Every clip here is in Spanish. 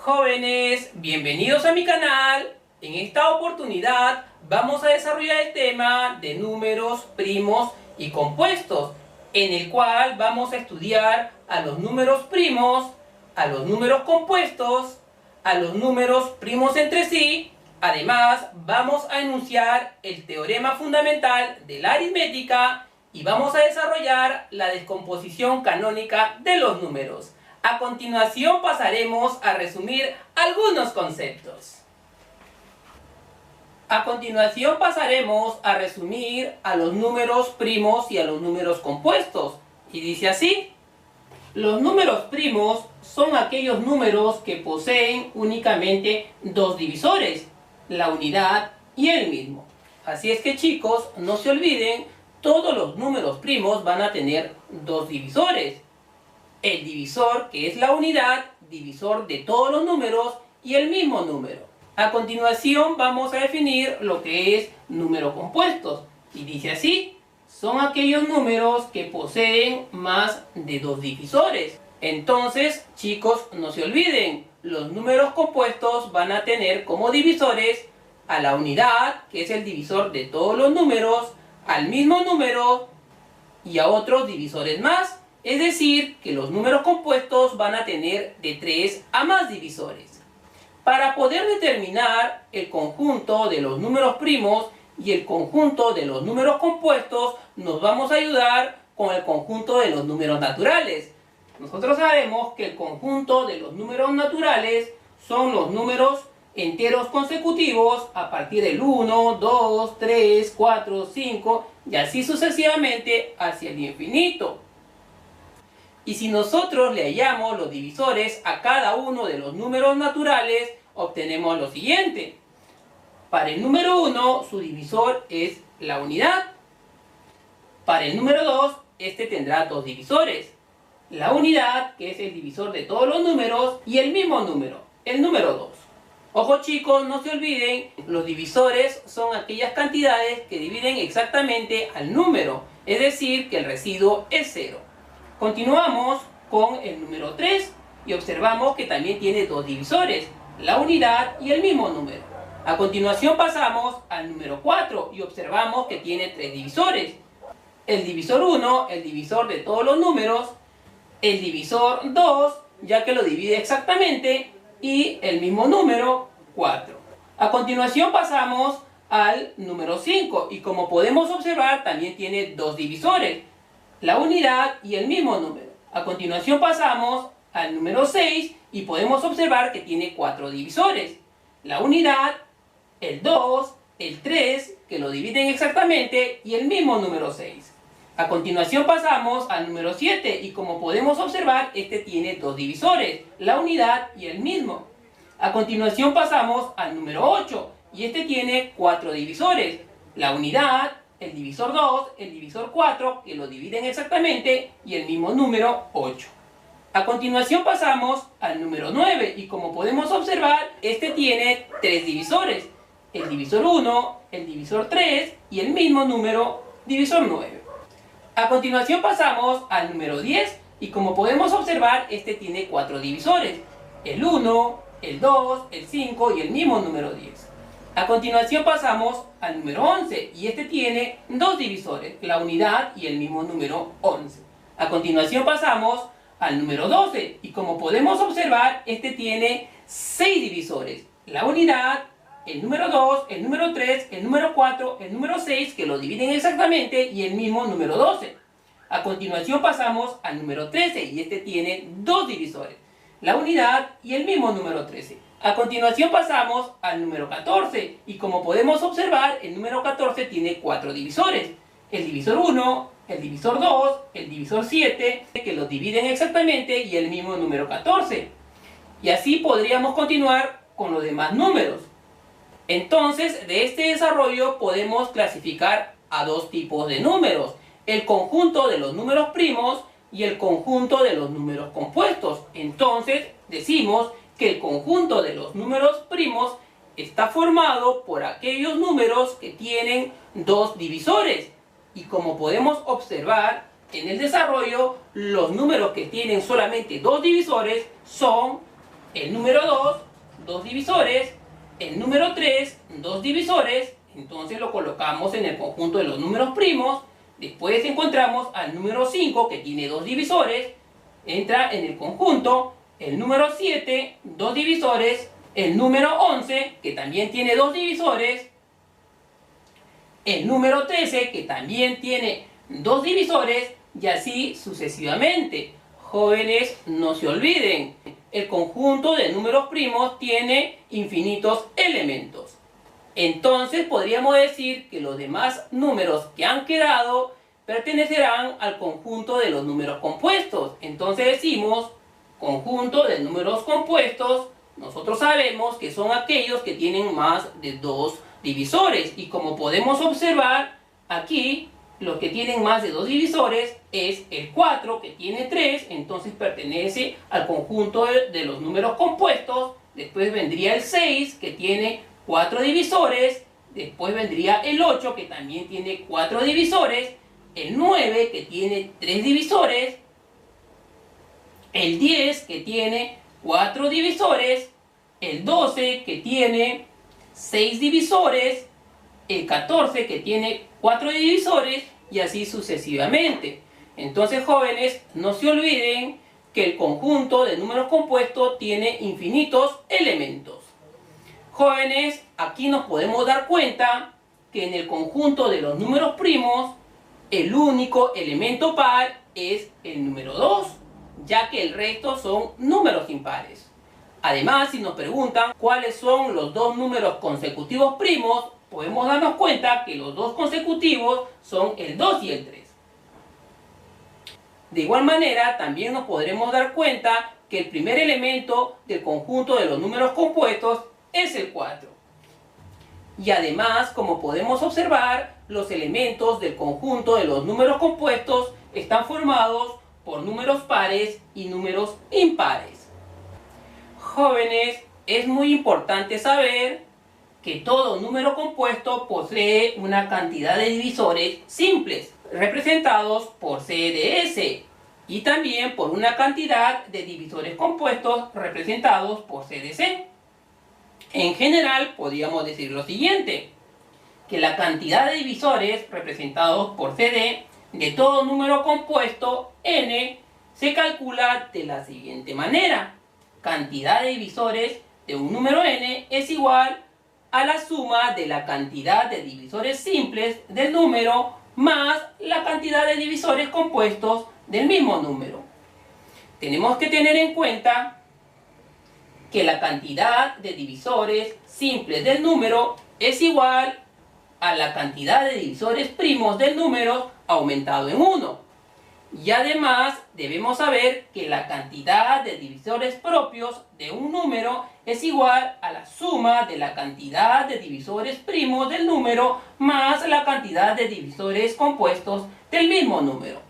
Jóvenes, bienvenidos a mi canal. En esta oportunidad vamos a desarrollar el tema de números primos y compuestos, en el cual vamos a estudiar a los números primos, a los números compuestos, a los números primos entre sí. Además, vamos a enunciar el teorema fundamental de la aritmética y vamos a desarrollar la descomposición canónica de los números. A continuación pasaremos a resumir algunos conceptos. A continuación pasaremos a resumir a los números primos y a los números compuestos. Y dice así: los números primos son aquellos números que poseen únicamente dos divisores, la unidad y el mismo. Así es que, chicos, no se olviden, todos los números primos van a tener dos divisores. El divisor, que es la unidad, divisor de todos los números, y el mismo número. A continuación vamos a definir lo que es números compuestos. Y dice así: son aquellos números que poseen más de dos divisores. Entonces, chicos, no se olviden, los números compuestos van a tener como divisores a la unidad, que es el divisor de todos los números, al mismo número y a otros divisores más. Es decir, que los números compuestos van a tener de 3 a más divisores. Para poder determinar el conjunto de los números primos y el conjunto de los números compuestos, nos vamos a ayudar con el conjunto de los números naturales. Nosotros sabemos que el conjunto de los números naturales son los números enteros consecutivos a partir del 1, 2, 3, 4, 5 y así sucesivamente hacia el infinito. Y si nosotros le hallamos los divisores a cada uno de los números naturales, obtenemos lo siguiente. Para el número 1, su divisor es la unidad. Para el número 2, este tendrá dos divisores. La unidad, que es el divisor de todos los números, y el mismo número, el número 2. Ojo, chicos, no se olviden, los divisores son aquellas cantidades que dividen exactamente al número, es decir, que el residuo es 0. Continuamos con el número 3 y observamos que también tiene dos divisores, la unidad y el mismo número. A continuación pasamos al número 4 y observamos que tiene tres divisores. El divisor 1, el divisor de todos los números, el divisor 2, ya que lo divide exactamente, y el mismo número 4. A continuación pasamos al número 5 y como podemos observar también tiene dos divisores, la unidad y el mismo número. A continuación pasamos al número 6 y podemos observar que tiene cuatro divisores, la unidad, el 2, el 3, que lo dividen exactamente, y el mismo número 6. A continuación pasamos al número 7 y como podemos observar, este tiene dos divisores, la unidad y el mismo. A continuación pasamos al número 8 y este tiene cuatro divisores, la unidad, el divisor 2, el divisor 4, que lo dividen exactamente, y el mismo número 8. A continuación pasamos al número 9 y como podemos observar, este tiene tres divisores, el divisor 1, el divisor 3 y el mismo número, divisor 9. A continuación pasamos al número 10 y como podemos observar, este tiene cuatro divisores, el 1, el 2, el 5 y el mismo número 10. A continuación pasamos al número 11 y este tiene dos divisores, la unidad y el mismo número 11. A continuación pasamos al número 12 y como podemos observar, este tiene 6 divisores, la unidad, el número 2, el número 3, el número 4, el número 6, que lo dividen exactamente, y el mismo número 12. A continuación pasamos al número 13 y este tiene dos divisores, la unidad y el mismo número 13. A continuación pasamos al número 14 y como podemos observar, el número 14 tiene cuatro divisores, el divisor 1, el divisor 2, el divisor 7, que los dividen exactamente, y el mismo número 14. Y así podríamos continuar con los demás números. Entonces, de este desarrollo podemos clasificar a dos tipos de números: el conjunto de los números primos y el conjunto de los números compuestos. Entonces, decimos que el conjunto de los números primos está formado por aquellos números que tienen dos divisores. Y como podemos observar en el desarrollo, los números que tienen solamente dos divisores son el número 2, 2 divisores, el número 3, 2 divisores, entonces lo colocamos en el conjunto de los números primos. Después encontramos al número 5 que tiene 2 divisores, entra en el conjunto, el número 7, 2 divisores, el número 11 que también tiene 2 divisores, el número 13 que también tiene 2 divisores y así sucesivamente. Jóvenes, no se olviden, el conjunto de números primos tiene infinitos elementos. Entonces podríamos decir que los demás números que han quedado pertenecerán al conjunto de los números compuestos. Entonces decimos conjunto de números compuestos. Nosotros sabemos que son aquellos que tienen más de 2 divisores. Y como podemos observar aquí, los que tienen más de 2 divisores es el 4 que tiene 3. Entonces pertenece al conjunto de los números compuestos. Después vendría el 6 que tiene 4 divisores, después vendría el 8 que también tiene 4 divisores, el 9 que tiene 3 divisores, el 10 que tiene 4 divisores, el 12 que tiene 6 divisores, el 14 que tiene 4 divisores y así sucesivamente. Entonces, jóvenes, no se olviden que el conjunto de números compuestos tiene infinitos elementos. Jóvenes, aquí nos podemos dar cuenta que en el conjunto de los números primos, el único elemento par es el número 2, ya que el resto son números impares. Además, si nos preguntan cuáles son los dos números consecutivos primos, podemos darnos cuenta que los dos consecutivos son el 2 y el 3. De igual manera, también nos podremos dar cuenta que el primer elemento del conjunto de los números compuestos es el 4. Y además, como podemos observar, los elementos del conjunto de los números compuestos están formados por números pares y números impares. Jóvenes, es muy importante saber que todo número compuesto posee una cantidad de divisores simples, representados por CDS, y también por una cantidad de divisores compuestos representados por CDC. En general, podríamos decir lo siguiente, que la cantidad de divisores representados por CD de todo número compuesto n se calcula de la siguiente manera. Cantidad de divisores de un número n es igual a la suma de la cantidad de divisores simples del número más la cantidad de divisores compuestos del mismo número. Tenemos que tener en cuenta que la cantidad de divisores simples del número es igual a la cantidad de divisores primos del número aumentado en 1. Y además debemos saber que la cantidad de divisores propios de un número es igual a la suma de la cantidad de divisores primos del número más la cantidad de divisores compuestos del mismo número.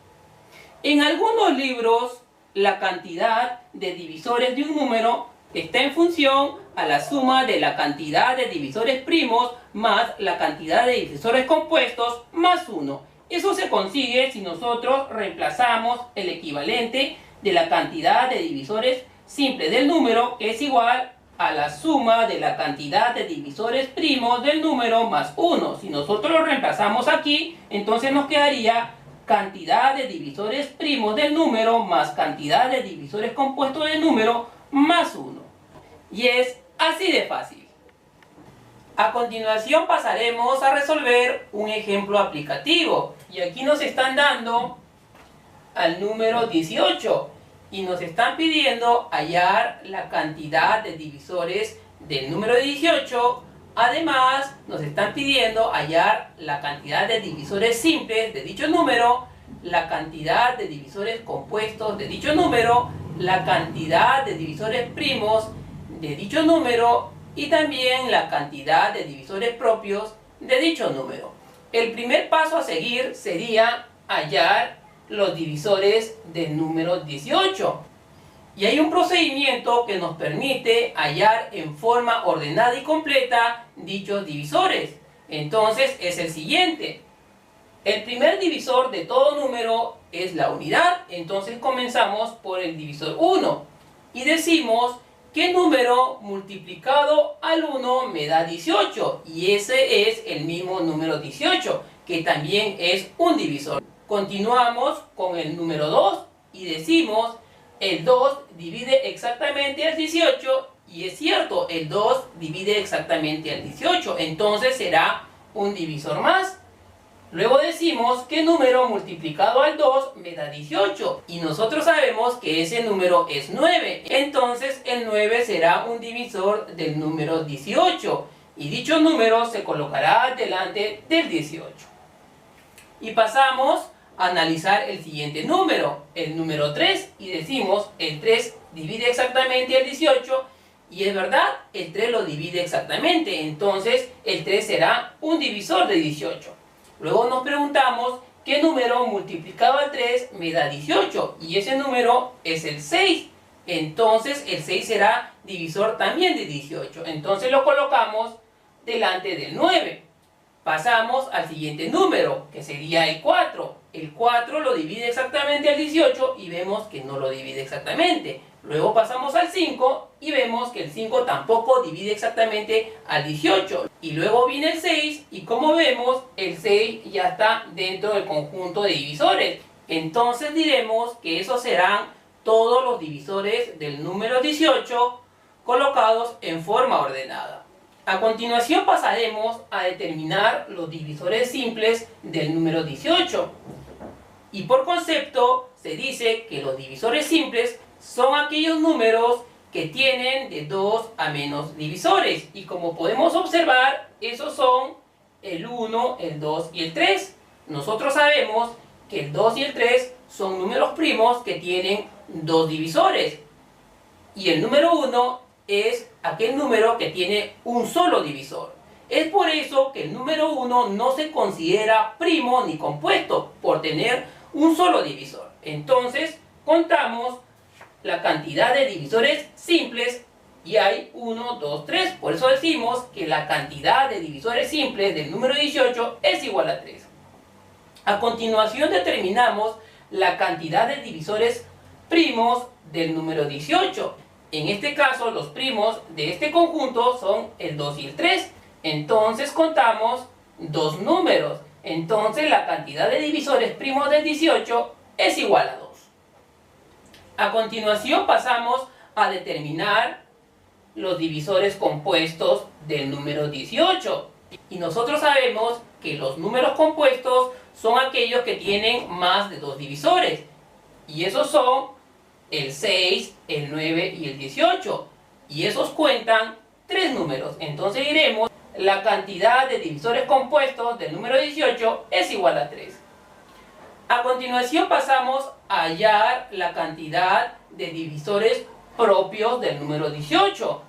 En algunos libros, la cantidad de divisores de un número está en función a la suma de la cantidad de divisores primos más la cantidad de divisores compuestos más 1. Eso se consigue si nosotros reemplazamos el equivalente de la cantidad de divisores simples del número, que es igual a la suma de la cantidad de divisores primos del número más 1. Si nosotros lo reemplazamos aquí, entonces nos quedaría cantidad de divisores primos del número más cantidad de divisores compuestos del número más 1. Y es así de fácil. A continuación pasaremos a resolver un ejemplo aplicativo. Y aquí nos están dando al número 18 y nos están pidiendo hallar la cantidad de divisores del número 18. Además, nos están pidiendo hallar la cantidad de divisores simples de dicho número, la cantidad de divisores compuestos de dicho número, la cantidad de divisores primos de dicho número y también la cantidad de divisores propios de dicho número. El primer paso a seguir sería hallar los divisores del número 18. Y hay un procedimiento que nos permite hallar en forma ordenada y completa dichos divisores. Entonces es el siguiente. El primer divisor de todo número es la unidad. Entonces comenzamos por el divisor 1. Y decimos ¿qué número multiplicado al 1 me da 18? Y ese es el mismo número 18, que también es un divisor. Continuamos con el número 2 y decimos, el 2 divide exactamente al 18, y es cierto, el 2 divide exactamente al 18, entonces será un divisor más. Luego decimos, ¿qué número multiplicado al 2 me da 18? Y nosotros sabemos que ese número es 9. Entonces el 9 será un divisor del número 18. Y dicho número se colocará delante del 18. Y pasamos a analizar el siguiente número, el número 3. Y decimos, el 3 divide exactamente al 18. Y es verdad, el 3 lo divide exactamente. Entonces el 3 será un divisor de 18. Luego nos preguntamos, ¿qué número multiplicado al 3 me da 18? Y ese número es el 6. Entonces el 6 será divisor también de 18. Entonces lo colocamos delante del 9. Pasamos al siguiente número, que sería el 4. El 4 lo divide exactamente al 18 y vemos que no lo divide exactamente. Luego pasamos al 5 y vemos que el 5 tampoco divide exactamente al 18. Y luego viene el 6 y como vemos, el 6 ya está dentro del conjunto de divisores. Entonces diremos que esos serán todos los divisores del número 18 colocados en forma ordenada. A continuación pasaremos a determinar los divisores simples del número 18. Y por concepto se dice que los divisores simples son aquellos números que tienen de 2 a menos divisores. Y como podemos observar, esos son el 1, el 2 y el 3. Nosotros sabemos que el 2 y el 3 son números primos que tienen 2 divisores. Y el número 1 es aquel número que tiene un solo divisor. Es por eso que el número 1 no se considera primo ni compuesto, por tener un solo divisor. Entonces, contamos la cantidad de divisores simples y hay 1, 2, 3. Por eso decimos que la cantidad de divisores simples del número 18 es igual a 3. A continuación determinamos la cantidad de divisores primos del número 18. En este caso, los primos de este conjunto son el 2 y el 3. Entonces contamos dos números. Entonces la cantidad de divisores primos del 18 es igual a 2. A continuación pasamos a determinar los divisores compuestos del número 18. Y nosotros sabemos que los números compuestos son aquellos que tienen más de 2 divisores. Y esos son el 6, el 9 y el 18. Y esos cuentan 3 números. Entonces diremos, la cantidad de divisores compuestos del número 18 es igual a 3. A continuación pasamos a hallar la cantidad de divisores propios del número 18.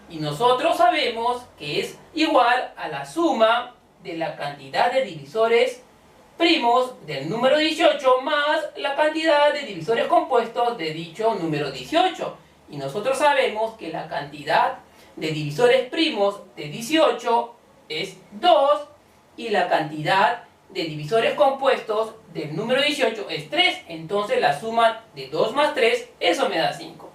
Y nosotros sabemos que es igual a la suma de la cantidad de divisores primos del número 18 más la cantidad de divisores compuestos de dicho número 18. Y nosotros sabemos que la cantidad de divisores primos de 18 es 2 y la cantidad de divisores compuestos del número 18 es 3. Entonces la suma de 2 más 3, eso me da 5.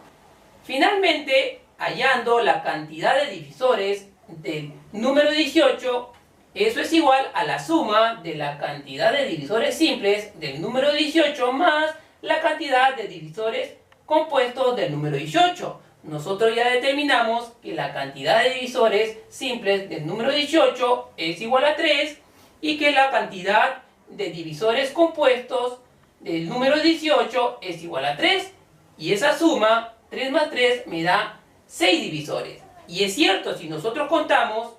Finalmente, hallando la cantidad de divisores del número 18, eso es igual a la suma de la cantidad de divisores simples del número 18 más la cantidad de divisores compuestos del número 18. Nosotros ya determinamos que la cantidad de divisores simples del número 18 es igual a 3 y que la cantidad de divisores compuestos del número 18 es igual a 3. Y esa suma, 3 más 3, me da 6 divisores. Y es cierto, si nosotros contamos,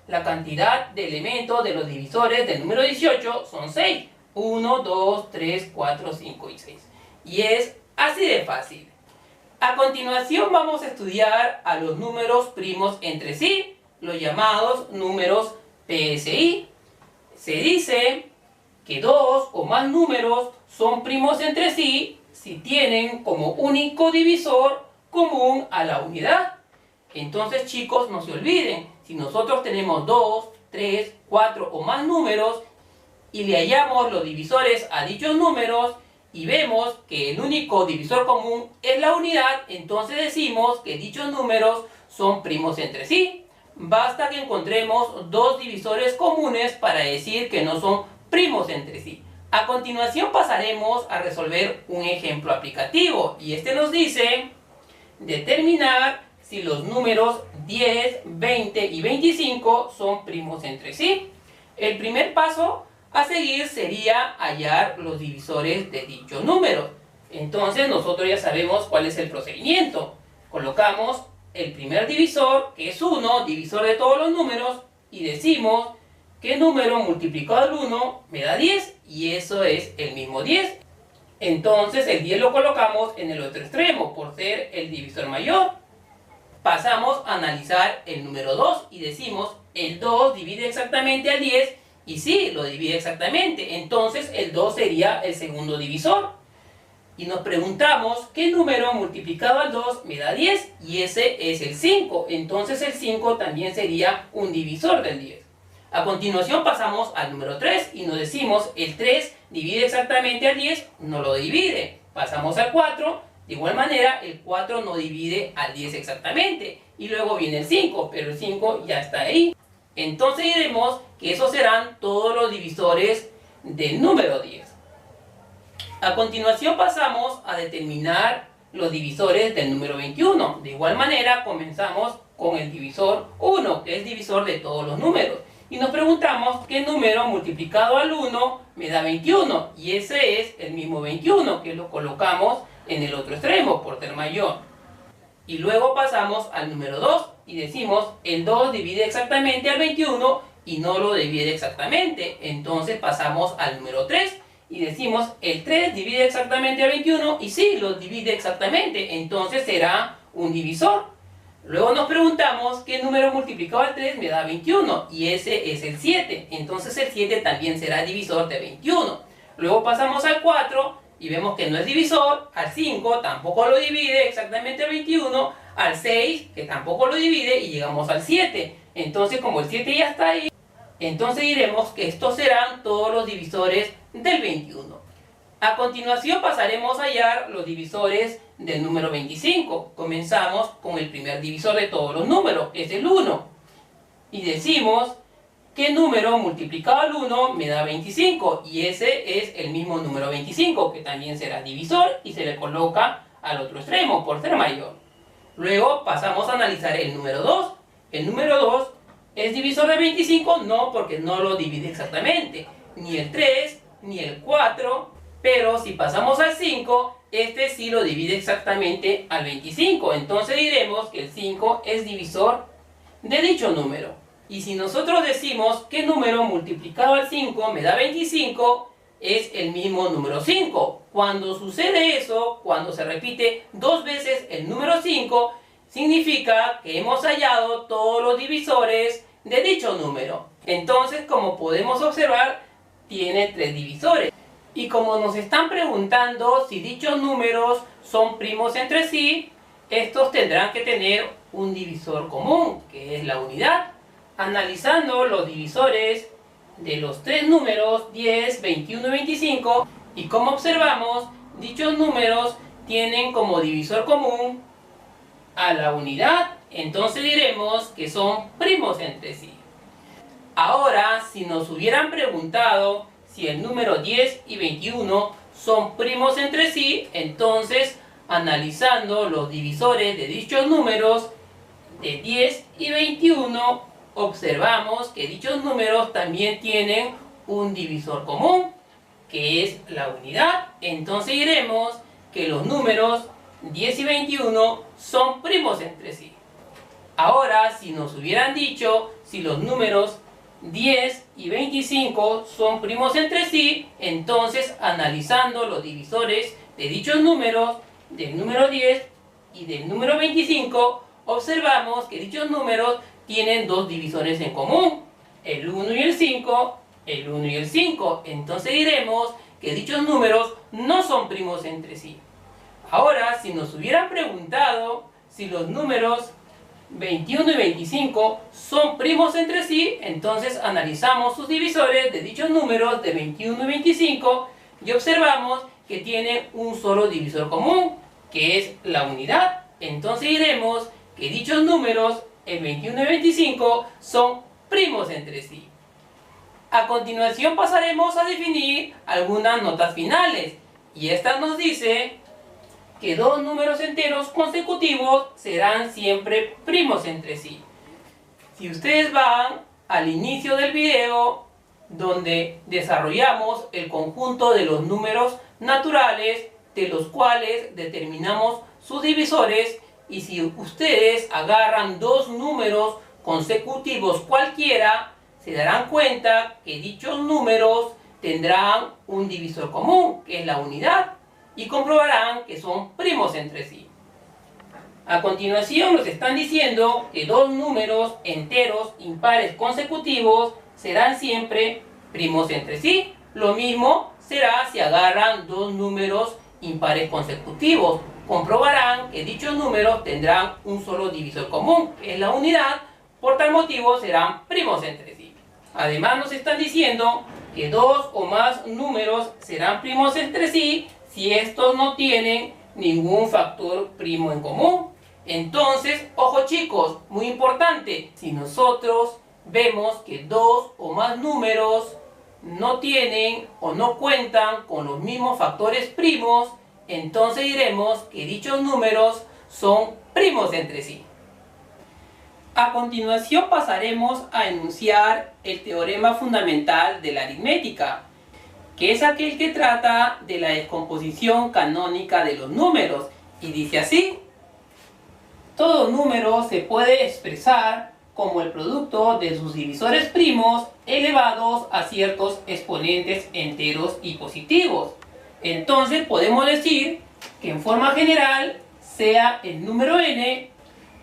la cantidad de elementos de los divisores del número 18 son 6. 1, 2, 3, 4, 5 y 6. Y es así de fácil. A continuación vamos a estudiar a los números primos entre sí, los llamados números PSI. Se dice que dos o más números son primos entre sí si tienen como único divisor común a la unidad. Entonces, chicos, no se olviden, si nosotros tenemos 2, 3, 4 o más números y le hallamos los divisores a dichos números y vemos que el único divisor común es la unidad, entonces decimos que dichos números son primos entre sí. Basta que encontremos dos divisores comunes para decir que no son primos entre sí. A continuación pasaremos a resolver un ejemplo aplicativo y este nos dice determinar si los números 10, 20 y 25 son primos entre sí. El primer paso a seguir sería hallar los divisores de dichos números. Entonces nosotros ya sabemos cuál es el procedimiento. Colocamos el primer divisor, que es 1, divisor de todos los números, y decimos que número multiplicado al 1 me da 10, y eso es el mismo 10. Entonces el 10 lo colocamos en el otro extremo, por ser el divisor mayor. Pasamos a analizar el número 2, y decimos el 2 divide exactamente al 10, y sí, lo divide exactamente, entonces el 2 sería el segundo divisor. Y nos preguntamos qué número multiplicado al 2 me da 10, y ese es el 5, entonces el 5 también sería un divisor del 10. A continuación pasamos al número 3 y nos decimos el 3 divide exactamente al 10, no lo divide. Pasamos al 4, de igual manera el 4 no divide al 10 exactamente, y luego viene el 5, pero el 5 ya está ahí. Entonces diremos que esos serán todos los divisores del número 10. A continuación pasamos a determinar los divisores del número 21. De igual manera comenzamos con el divisor 1, que es divisor de todos los números. Y nos preguntamos qué número multiplicado al 1 me da 21. Y ese es el mismo 21, que lo colocamos en el otro extremo por ser mayor. Y luego pasamos al número 2 y decimos el 2 divide exactamente al 21 y no lo divide exactamente. Entonces pasamos al número 3 y decimos el 3 divide exactamente al 21 y sí, lo divide exactamente. Entonces será un divisor. Luego nos preguntamos qué número multiplicado al 3 me da 21 y ese es el 7. Entonces el 7 también será divisor de 21. Luego pasamos al 4 y vemos que no es divisor, al 5 tampoco lo divide exactamente al 21, al 6 que tampoco lo divide y llegamos al 7. Entonces como el 7 ya está ahí, entonces diremos que estos serán todos los divisores del 21. A continuación pasaremos a hallar los divisores del número 25. Comenzamos con el primer divisor de todos los números, es el 1. Y decimos ¿qué número multiplicado al 1 me da 25? Y ese es el mismo número 25, que también será divisor y se le coloca al otro extremo por ser mayor. Luego pasamos a analizar el número 2. El número 2 es divisor de 25, no, porque no lo divide exactamente. Ni el 3, ni el 4, pero si pasamos al 5, este sí lo divide exactamente al 25. Entonces diremos que el 5 es divisor de dicho número. Y si nosotros decimos qué número multiplicado al 5 me da 25, es el mismo número 5. Cuando sucede eso, cuando se repite dos veces el número 5, significa que hemos hallado todos los divisores de dicho número. Entonces, como podemos observar, tiene 3 divisores. Y como nos están preguntando si dichos números son primos entre sí, estos tendrán que tener un divisor común, que es la unidad. Analizando los divisores de los 3 números 10, 21 y 25, y como observamos, dichos números tienen como divisor común a la unidad, entonces diremos que son primos entre sí. Ahora, si nos hubieran preguntado si el número 10 y 21 son primos entre sí, entonces analizando los divisores de dichos números de 10 y 21, observamos que dichos números también tienen un divisor común, que es la unidad. Entonces diremos que los números 10 y 21 son primos entre sí. Ahora, si nos hubieran dicho si los números 10 y 25 son primos entre sí, entonces analizando los divisores de dichos números, del número 10 y del número 25, observamos que dichos números tienen dos divisores en común, el 1 y el 5, el 1 y el 5. Entonces diremos que dichos números no son primos entre sí. Ahora, si nos hubieran preguntado si los números 21 y 25 son primos entre sí, entonces analizamos sus divisores de dichos números de 21 y 25 y observamos que tienen un solo divisor común, que es la unidad. Entonces diremos que dichos números, el 21 y el 25, son primos entre sí. A continuación pasaremos a definir algunas notas finales, y esta nos dice que dos números enteros consecutivos serán siempre primos entre sí. Si ustedes van al inicio del video, donde desarrollamos el conjunto de los números naturales, de los cuales determinamos sus divisores, y si ustedes agarran dos números consecutivos cualquiera, se darán cuenta que dichos números tendrán un divisor común, que es la unidad, y comprobarán que son primos entre sí. A continuación nos están diciendo que dos números enteros impares consecutivos serán siempre primos entre sí. Lo mismo será si agarran dos números impares consecutivos. Comprobarán que dichos números tendrán un solo divisor común, que es la unidad, por tal motivo serán primos entre sí. Además nos están diciendo que dos o más números serán primos entre sí si estos no tienen ningún factor primo en común. Entonces, ojo chicos, muy importante, si nosotros vemos que dos o más números no tienen o no cuentan con los mismos factores primos, entonces diremos que dichos números son primos entre sí. A continuación pasaremos a enunciar el teorema fundamental de la aritmética, que es aquel que trata de la descomposición canónica de los números, y dice así: todo número se puede expresar como el producto de sus divisores primos elevados a ciertos exponentes enteros y positivos. Entonces podemos decir que en forma general sea el número n,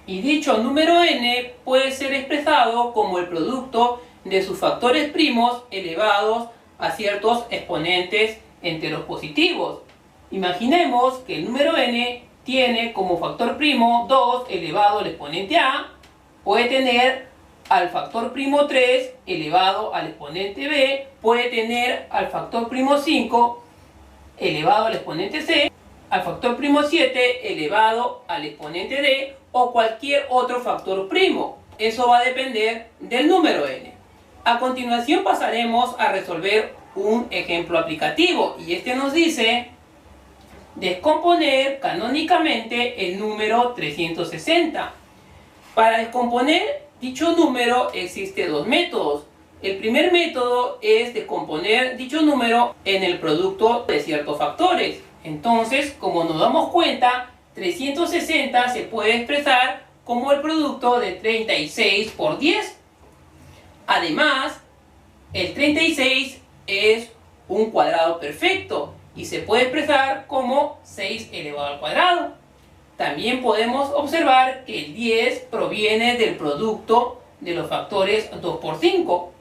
y dicho número n puede ser expresado como el producto de sus factores primos elevados a ciertos exponentes enteros positivos. Imaginemos que el número n tiene como factor primo 2 elevado al exponente a, puede tener al factor primo 3 elevado al exponente b, puede tener al factor primo 5 elevado al exponente c, al factor primo 7 elevado al exponente d, o cualquier otro factor primo. Eso va a depender del número n. A continuación pasaremos a resolver un ejemplo aplicativo, y este nos dice descomponer canónicamente el número 360. Para descomponer dicho número existen dos métodos. El primer método es descomponer dicho número en el producto de ciertos factores. Entonces, como nos damos cuenta, 360 se puede expresar como el producto de 36 por 10. Además, el 36 es un cuadrado perfecto y se puede expresar como 6 elevado al cuadrado. También podemos observar que el 10 proviene del producto de los factores 2 por 5.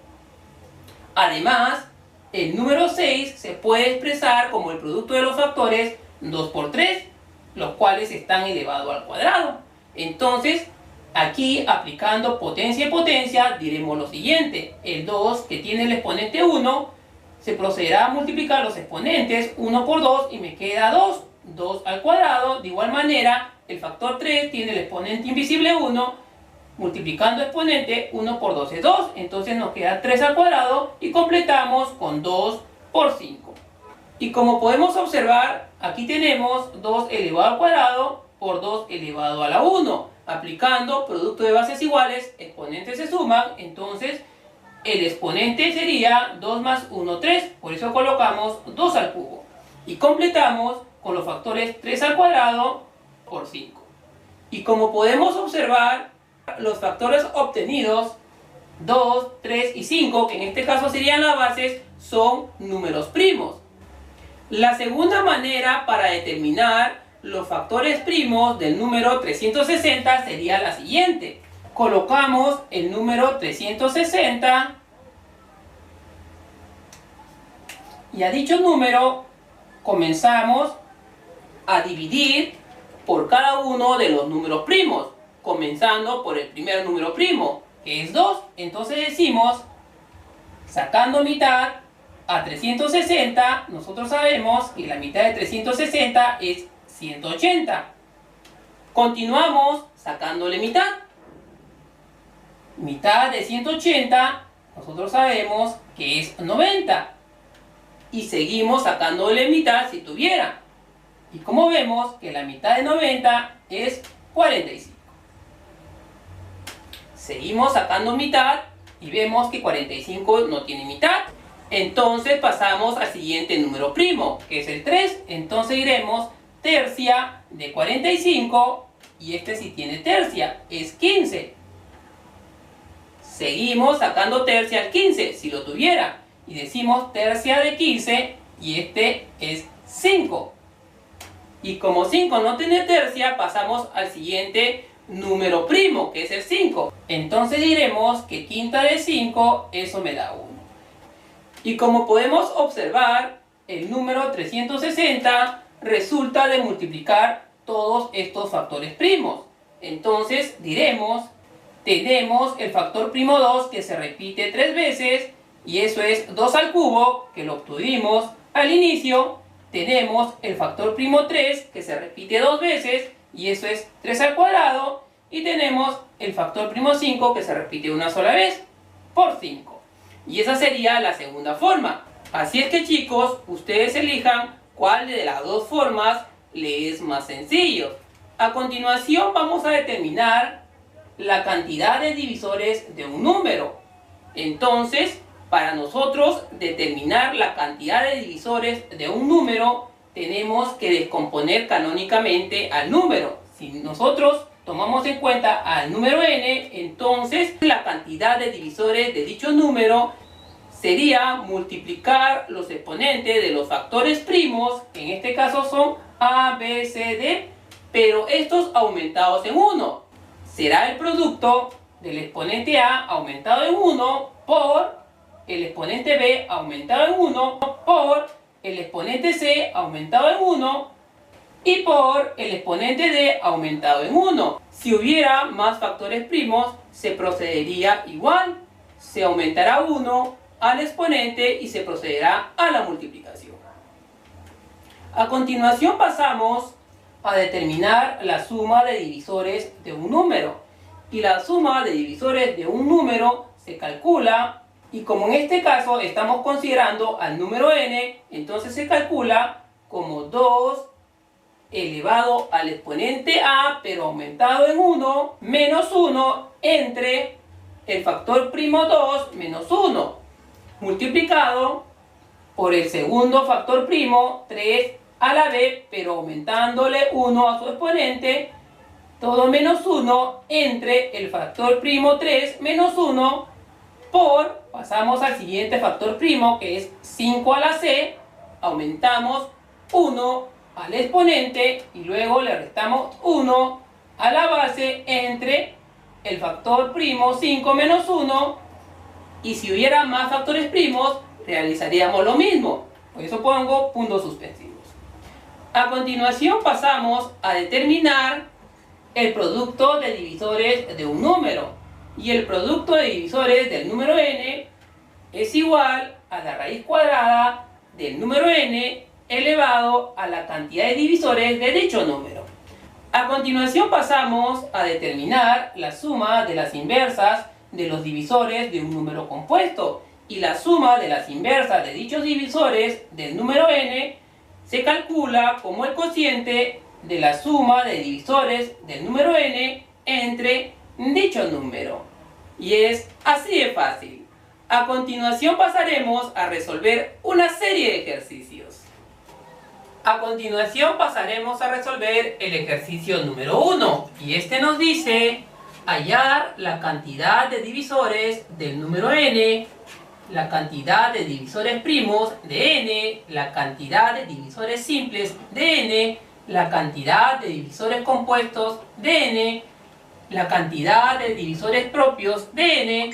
Además, el número 6 se puede expresar como el producto de los factores 2 por 3, los cuales están elevados al cuadrado. Entonces, aquí aplicando potencia y potencia, diremos lo siguiente: el 2, que tiene el exponente 1, se procederá a multiplicar los exponentes 1 por 2 y me queda 2. 2 al cuadrado. De igual manera, el factor 3 tiene el exponente invisible 1, multiplicando exponente 1 por 2 es 2, entonces nos queda 3 al cuadrado y completamos con 2 por 5. Y como podemos observar, aquí tenemos 2 elevado al cuadrado por 2 elevado a la 1. Aplicando producto de bases iguales, exponentes se suman, entonces el exponente sería 2 más 1, 3, por eso colocamos 2 al cubo. Y completamos con los factores 3 al cuadrado por 5. Y como podemos observar, los factores obtenidos 2, 3 y 5, que en este caso serían las bases, son números primos. La segunda manera para determinar los factores primos del número 360 sería la siguiente. Colocamos el número 360 y a dicho número comenzamos a dividir por cada uno de los números primos, comenzando por el primer número primo, que es 2. Entonces decimos, sacando mitad, a 360, nosotros sabemos que la mitad de 360 es 180. Continuamos sacándole mitad. Mitad de 180, nosotros sabemos que es 90. Y seguimos sacándole mitad si tuviera. Y como vemos que la mitad de 90 es 45. Seguimos sacando mitad y vemos que 45 no tiene mitad. Entonces pasamos al siguiente número primo, que es el 3. Entonces diremos tercia de 45 y este sí tiene tercia, es 15. Seguimos sacando tercia al 15, si lo tuviera. Y decimos tercia de 15 y este es 5. Y como 5 no tiene tercia, pasamos al siguiente número primo, que es el 5. Entonces diremos que quinta de 5, eso me da 1. Y como podemos observar, el número 360 resulta de multiplicar todos estos factores primos. Entonces diremos, tenemos el factor primo 2 que se repite 3 veces, y eso es 2 al cubo, que lo obtuvimos al inicio. Tenemos el factor primo 3 que se repite 2 veces, y eso es 3 al cuadrado. Y tenemos el factor primo 5 que se repite una sola vez, por 5. Y esa sería la segunda forma. Así es que chicos, ustedes elijan cuál de las dos formas les es más sencillo. A continuación vamos a determinar la cantidad de divisores de un número. Entonces, para nosotros determinar la cantidad de divisores de un número, tenemos que descomponer canónicamente al número. Si nosotros tomamos en cuenta al número n, entonces la cantidad de divisores de dicho número sería multiplicar los exponentes de los factores primos, que en este caso son a, b, c, d, pero estos aumentados en 1. Será el producto del exponente a aumentado en 1 por el exponente b aumentado en 1 por el exponente c aumentado en 1 y por el exponente d aumentado en 1. Si hubiera más factores primos, se procedería igual. Se aumentará 1 al exponente y se procederá a la multiplicación. A continuación pasamos a determinar la suma de divisores de un número. Y la suma de divisores de un número se calcula, y como en este caso estamos considerando al número n, entonces se calcula como 2 elevado al exponente a, pero aumentado en 1, menos 1 entre el factor primo 2 menos 1, multiplicado por el segundo factor primo 3 a la b, pero aumentándole 1 a su exponente, todo menos 1 entre el factor primo 3 menos 1 por, pasamos al siguiente factor primo que es 5 a la c, aumentamos 1 al exponente y luego le restamos 1 a la base entre el factor primo 5 menos 1, y si hubiera más factores primos realizaríamos lo mismo, por eso pongo puntos suspensivos. A continuación pasamos a determinar el producto de divisores de un número, y el producto de divisores del número n es igual a la raíz cuadrada del número n elevado a la cantidad de divisores de dicho número. A continuación pasamos a determinar la suma de las inversas de los divisores de un número compuesto, y la suma de las inversas de dichos divisores del número n se calcula como el cociente de la suma de divisores del número n entre dicho número. Y es así de fácil. A continuación pasaremos a resolver una serie de ejercicios. A continuación pasaremos a resolver el ejercicio número 1, y este nos dice hallar la cantidad de divisores del número n, la cantidad de divisores primos de n, la cantidad de divisores simples de n, la cantidad de divisores compuestos de n, la cantidad de divisores propios de n,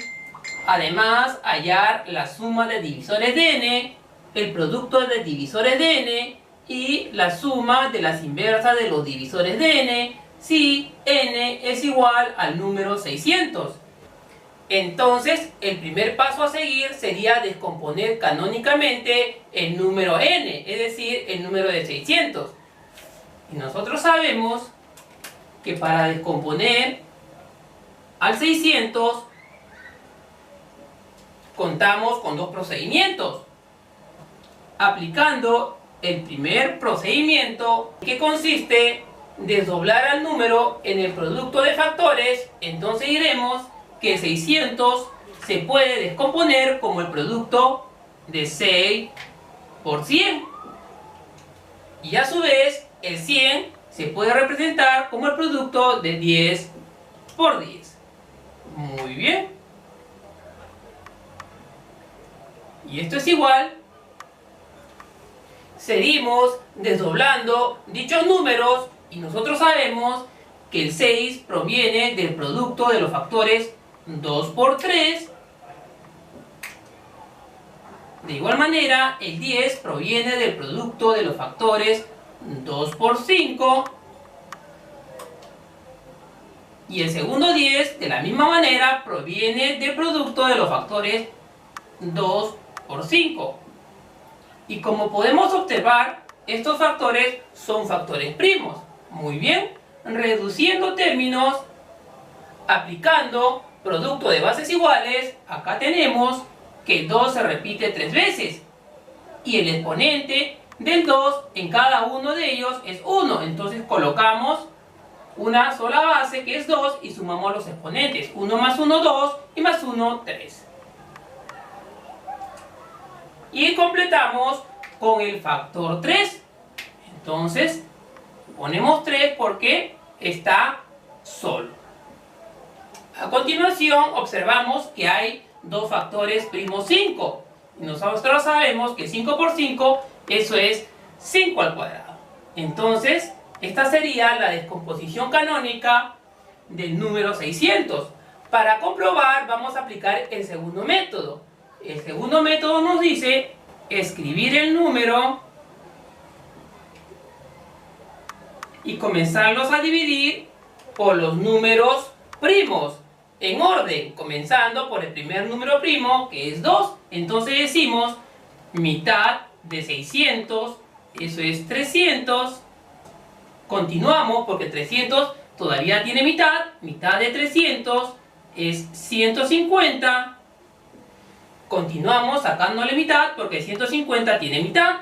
además hallar la suma de divisores de n, el producto de divisores de n y la suma de las inversas de los divisores de n si n es igual al número 600. Entonces, el primer paso a seguir sería descomponer canónicamente el número n, es decir, el número de 600. Y nosotros sabemos que para descomponer al 600 contamos con dos procedimientos. Aplicando el primer procedimiento, que consiste en desdoblar al número en el producto de factores, entonces diremos que 600 se puede descomponer como el producto de 6 por 100. Y a su vez, el 100 se puede representar como el producto de 10 por 10. Muy bien. Y esto es igual. Seguimos desdoblando dichos números y nosotros sabemos que el 6 proviene del producto de los factores 2 por 3. De igual manera, el 10 proviene del producto de los factores 2 por 5. Y el segundo 10, de la misma manera, proviene del producto de los factores 2 por 5. Y como podemos observar, estos factores son factores primos. Muy bien, reduciendo términos, aplicando producto de bases iguales, acá tenemos que el 2 se repite 3 veces. Y el exponente del 2 en cada uno de ellos es 1. Entonces colocamos una sola base que es 2 y sumamos los exponentes. 1 más 1, 2 y más 1, 3. Y completamos con el factor 3. Entonces ponemos 3 porque está solo. A continuación observamos que hay dos factores primos 5. Y nosotros sabemos que 5 por 5, eso es 5 al cuadrado. Entonces, esta sería la descomposición canónica del número 600. Para comprobar, vamos a aplicar el segundo método. El segundo método nos dice escribir el número y comenzarlos a dividir por los números primos en orden, comenzando por el primer número primo, que es 2. Entonces decimos mitad de 600, eso es 300. Continuamos porque 300 todavía tiene mitad. Mitad de 300 es 150. Continuamos sacándole mitad porque 150 tiene mitad.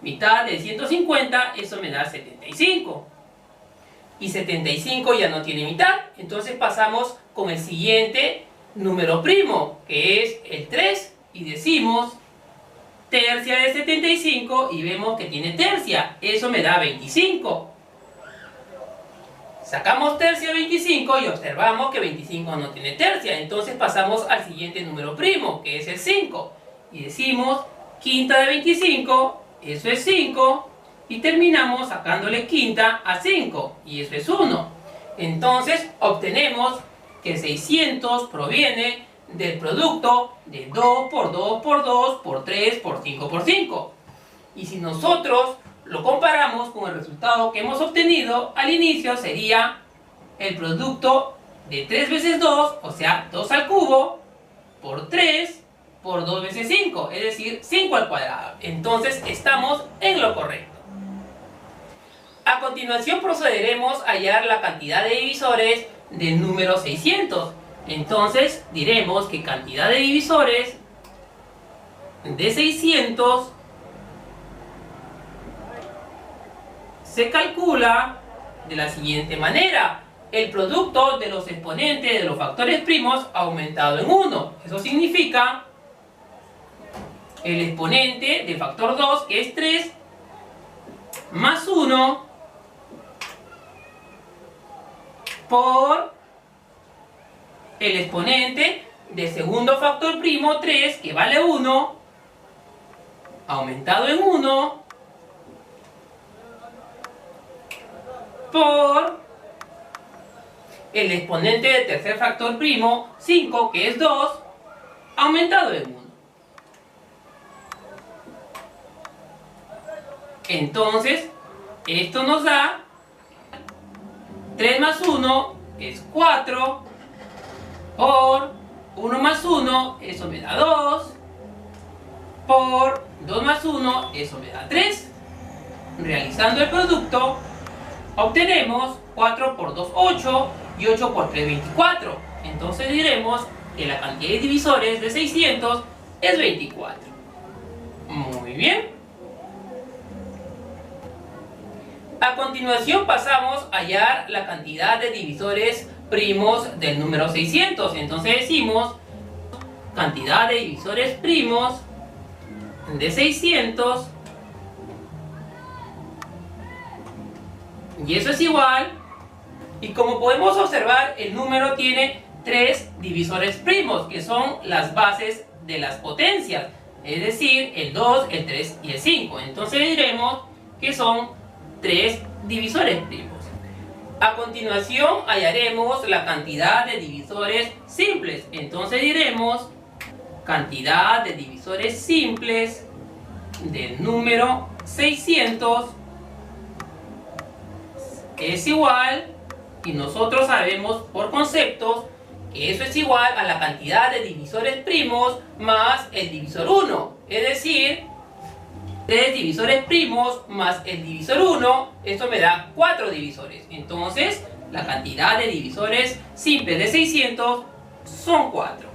Mitad de 150, eso me da 75. Y 75 ya no tiene mitad. Entonces pasamos con el siguiente número primo, que es el 3. Y decimos tercia de 75 y vemos que tiene tercia. Eso me da 25. Sacamos tercia de 25 y observamos que 25 no tiene tercia. Entonces pasamos al siguiente número primo, que es el 5. Y decimos quinta de 25, eso es 5. Y terminamos sacándole quinta a 5, y eso es 1. Entonces obtenemos que 600 proviene del producto de 2 por 2 por 2 por 3 por 5 por 5. Y si nosotros lo comparamos con el resultado que hemos obtenido al inicio, sería el producto de 3 veces 2, o sea, 2 al cubo, por 3 por 2 veces 5, es decir, 5 al cuadrado. Entonces estamos en lo correcto. A continuación procederemos a hallar la cantidad de divisores del número 600. Entonces diremos que cantidad de divisores de 600 se calcula de la siguiente manera. El producto de los exponentes de los factores primos ha aumentado en 1. Eso significa el exponente del factor 2, que es 3, más 1 por el exponente del segundo factor primo, 3, que vale 1, aumentado en 1, por el exponente del tercer factor primo, 5, que es 2, aumentado en 1. Entonces, esto nos da 3 más 1, que es 4, por 1 más 1, eso me da 2. Por 2 más 1, eso me da 3. Realizando el producto, obtenemos 4 por 2, 8, y 8 por 3, 24. Entonces diremos que la cantidad de divisores de 600 es 24. Muy bien. A continuación pasamos a hallar la cantidad de divisores primos del número 600. Entonces decimos cantidad de divisores primos de 600, y eso es igual, y como podemos observar, el número tiene 3 divisores primos, que son las bases de las potencias, es decir, el 2, el 3 y el 5. Entonces diremos que son 3 divisores primos. A continuación hallaremos la cantidad de divisores simples. Entonces diremos cantidad de divisores simples del número 600 es igual, y nosotros sabemos por conceptos que eso es igual a la cantidad de divisores primos más el divisor 1, es decir, 3 divisores primos más el divisor 1, eso me da 4 divisores. Entonces la cantidad de divisores simples de 600 son 4.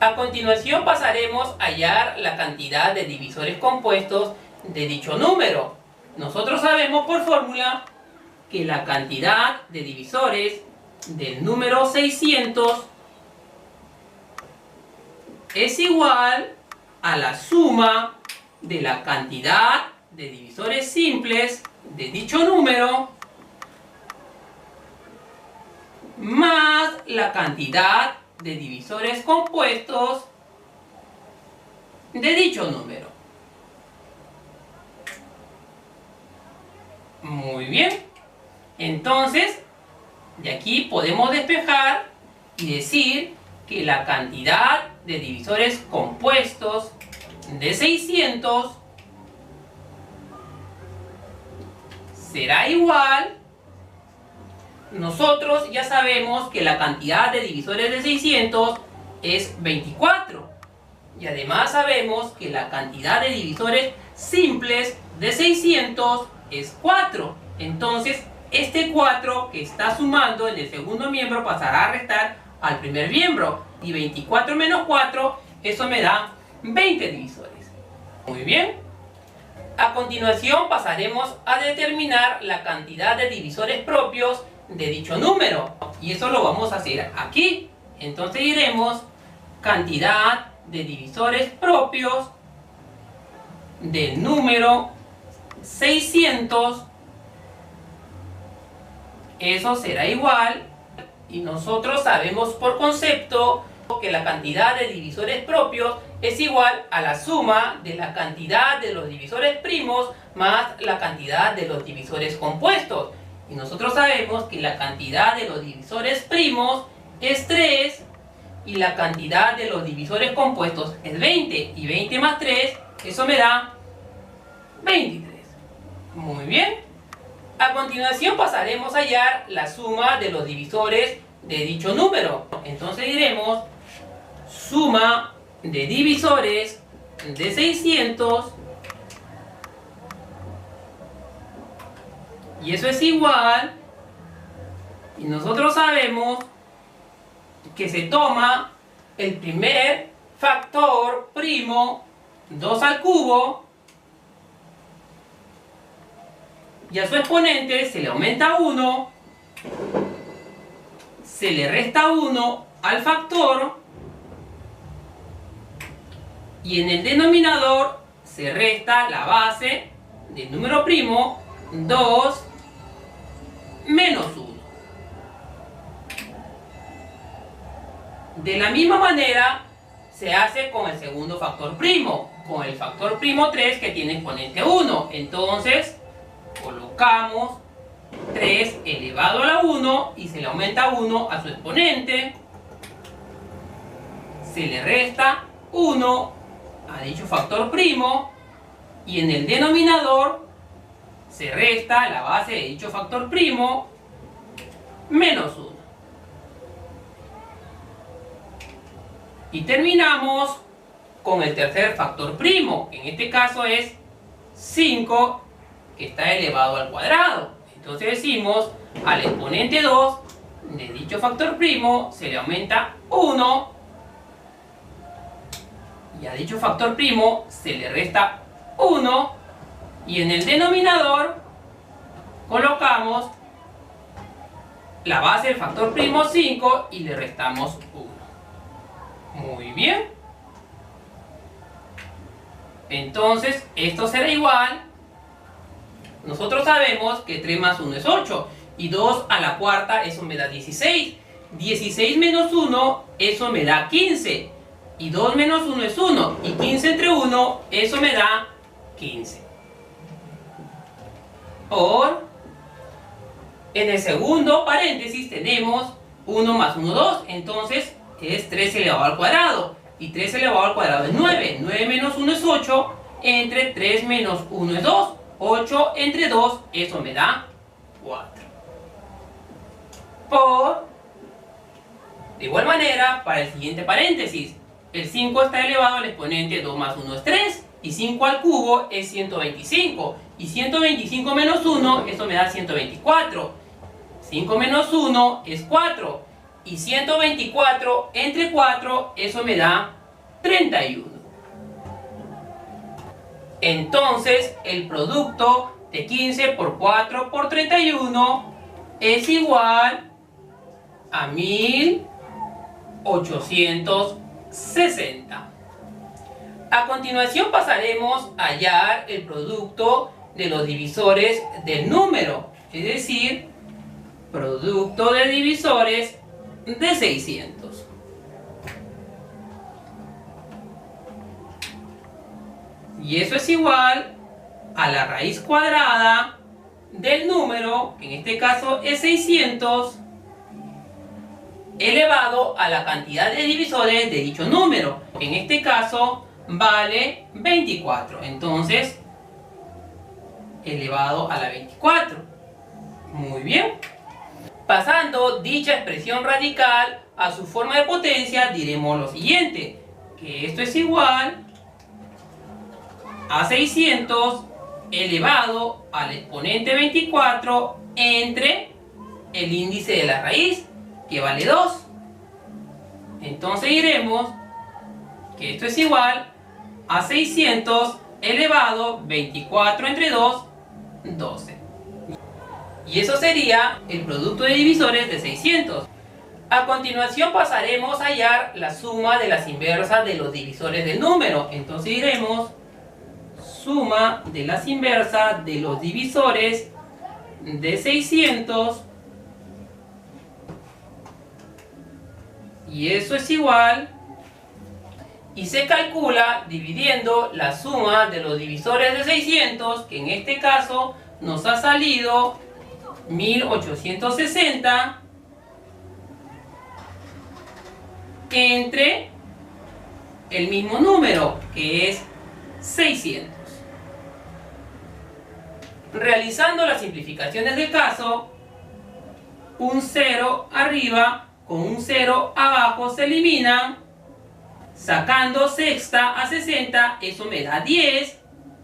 A continuación pasaremos a hallar la cantidad de divisores compuestos de dicho número. Nosotros sabemos por fórmula que la cantidad de divisores del número 600 es igual a la suma de la cantidad de divisores simples de dicho número más la cantidad de divisores compuestos de dicho número. Muy bien. Entonces, de aquí podemos despejar y decir que la cantidad de divisores compuestos de 600 será igual. Nosotros ya sabemos que la cantidad de divisores de 600 es 24. Y además sabemos que la cantidad de divisores simples de 600 es 4. Entonces, este 4 que está sumando en el segundo miembro pasará a restar al primer miembro. Y 24 menos 4, eso me da 20 divisores. Muy bien. A continuación pasaremos a determinar la cantidad de divisores propios de dicho número, y eso lo vamos a hacer aquí. Entonces diremos cantidad de divisores propios del número 600, eso será igual, y nosotros sabemos por concepto que la cantidad de divisores propios es igual a la suma de la cantidad de los divisores primos más la cantidad de los divisores compuestos. Y nosotros sabemos que la cantidad de los divisores primos es 3 y la cantidad de los divisores compuestos es 20. Y 20 más 3, eso me da 23. Muy bien. A continuación pasaremos a hallar la suma de los divisores de dicho número. Entonces diremos suma de divisores de 600, y eso es igual, y nosotros sabemos que se toma el primer factor primo, 2 al cubo, y a su exponente se le aumenta 1, se le resta 1 al factor, y en el denominador se resta la base del número primo, 2 menos 1. De la misma manera se hace con el segundo factor primo, con el factor primo 3 que tiene exponente 1. Entonces colocamos 3 elevado a la 1 y se le aumenta 1 a su exponente, se le resta 1 a dicho factor primo, y en el denominador se resta la base de dicho factor primo menos 1. Y terminamos con el tercer factor primo, que en este caso es 5, que está elevado al cuadrado. Entonces decimos, al exponente 2 de dicho factor primo se le aumenta 1, y a dicho factor primo se le resta 1, y en el denominador colocamos la base del factor primo 5 y le restamos 1. Muy bien. Entonces, esto será igual. Nosotros sabemos que 3 más 1 es 8. Y 2 a la cuarta, eso me da 16. 16 menos 1, eso me da 15. Y 2 menos 1 es 1. Y 15 entre 1, eso me da 15. Por... En el segundo paréntesis tenemos 1 más 1, 2. Entonces es 3 elevado al cuadrado. Y 3 elevado al cuadrado es 9. 9 menos 1 es 8. Entre 3 menos 1 es 2. 8 entre 2, eso me da 4. Por... De igual manera, para el siguiente paréntesis, el 5 está elevado al exponente 2 más 1 es 3. Y 5 al cubo es 125. Y 125 menos 1, eso me da 124. 5 menos 1 es 4. Y 124 entre 4, eso me da 31. Entonces, el producto de 15 por 4 por 31 es igual a 1860. A continuación pasaremos a hallar el producto de los divisores del número, es decir, producto de divisores de 600. Y eso es igual a la raíz cuadrada del número, que en este caso es 600, elevado a la cantidad de divisores de dicho número, que en este caso vale 24. Entonces, elevado a la 24. Muy bien. Pasando dicha expresión radical a su forma de potencia, diremos lo siguiente, que esto es igual a 600 elevado al exponente 24 entre el índice de la raíz, que vale 2. Entonces diremos que esto es igual a 600 elevado 24 entre 2, 12. Y eso sería el producto de divisores de 600. A continuación pasaremos a hallar la suma de las inversas de los divisores del número. Entonces diremos suma de las inversas de los divisores de 600. Y eso es igual, y se calcula dividiendo la suma de los divisores de 600, que en este caso nos ha salido 1860, entre el mismo número, que es 600. Realizando las simplificaciones del caso, un 0 arriba con un 0 abajo se eliminan. Sacando sexta a 60, eso me da 10.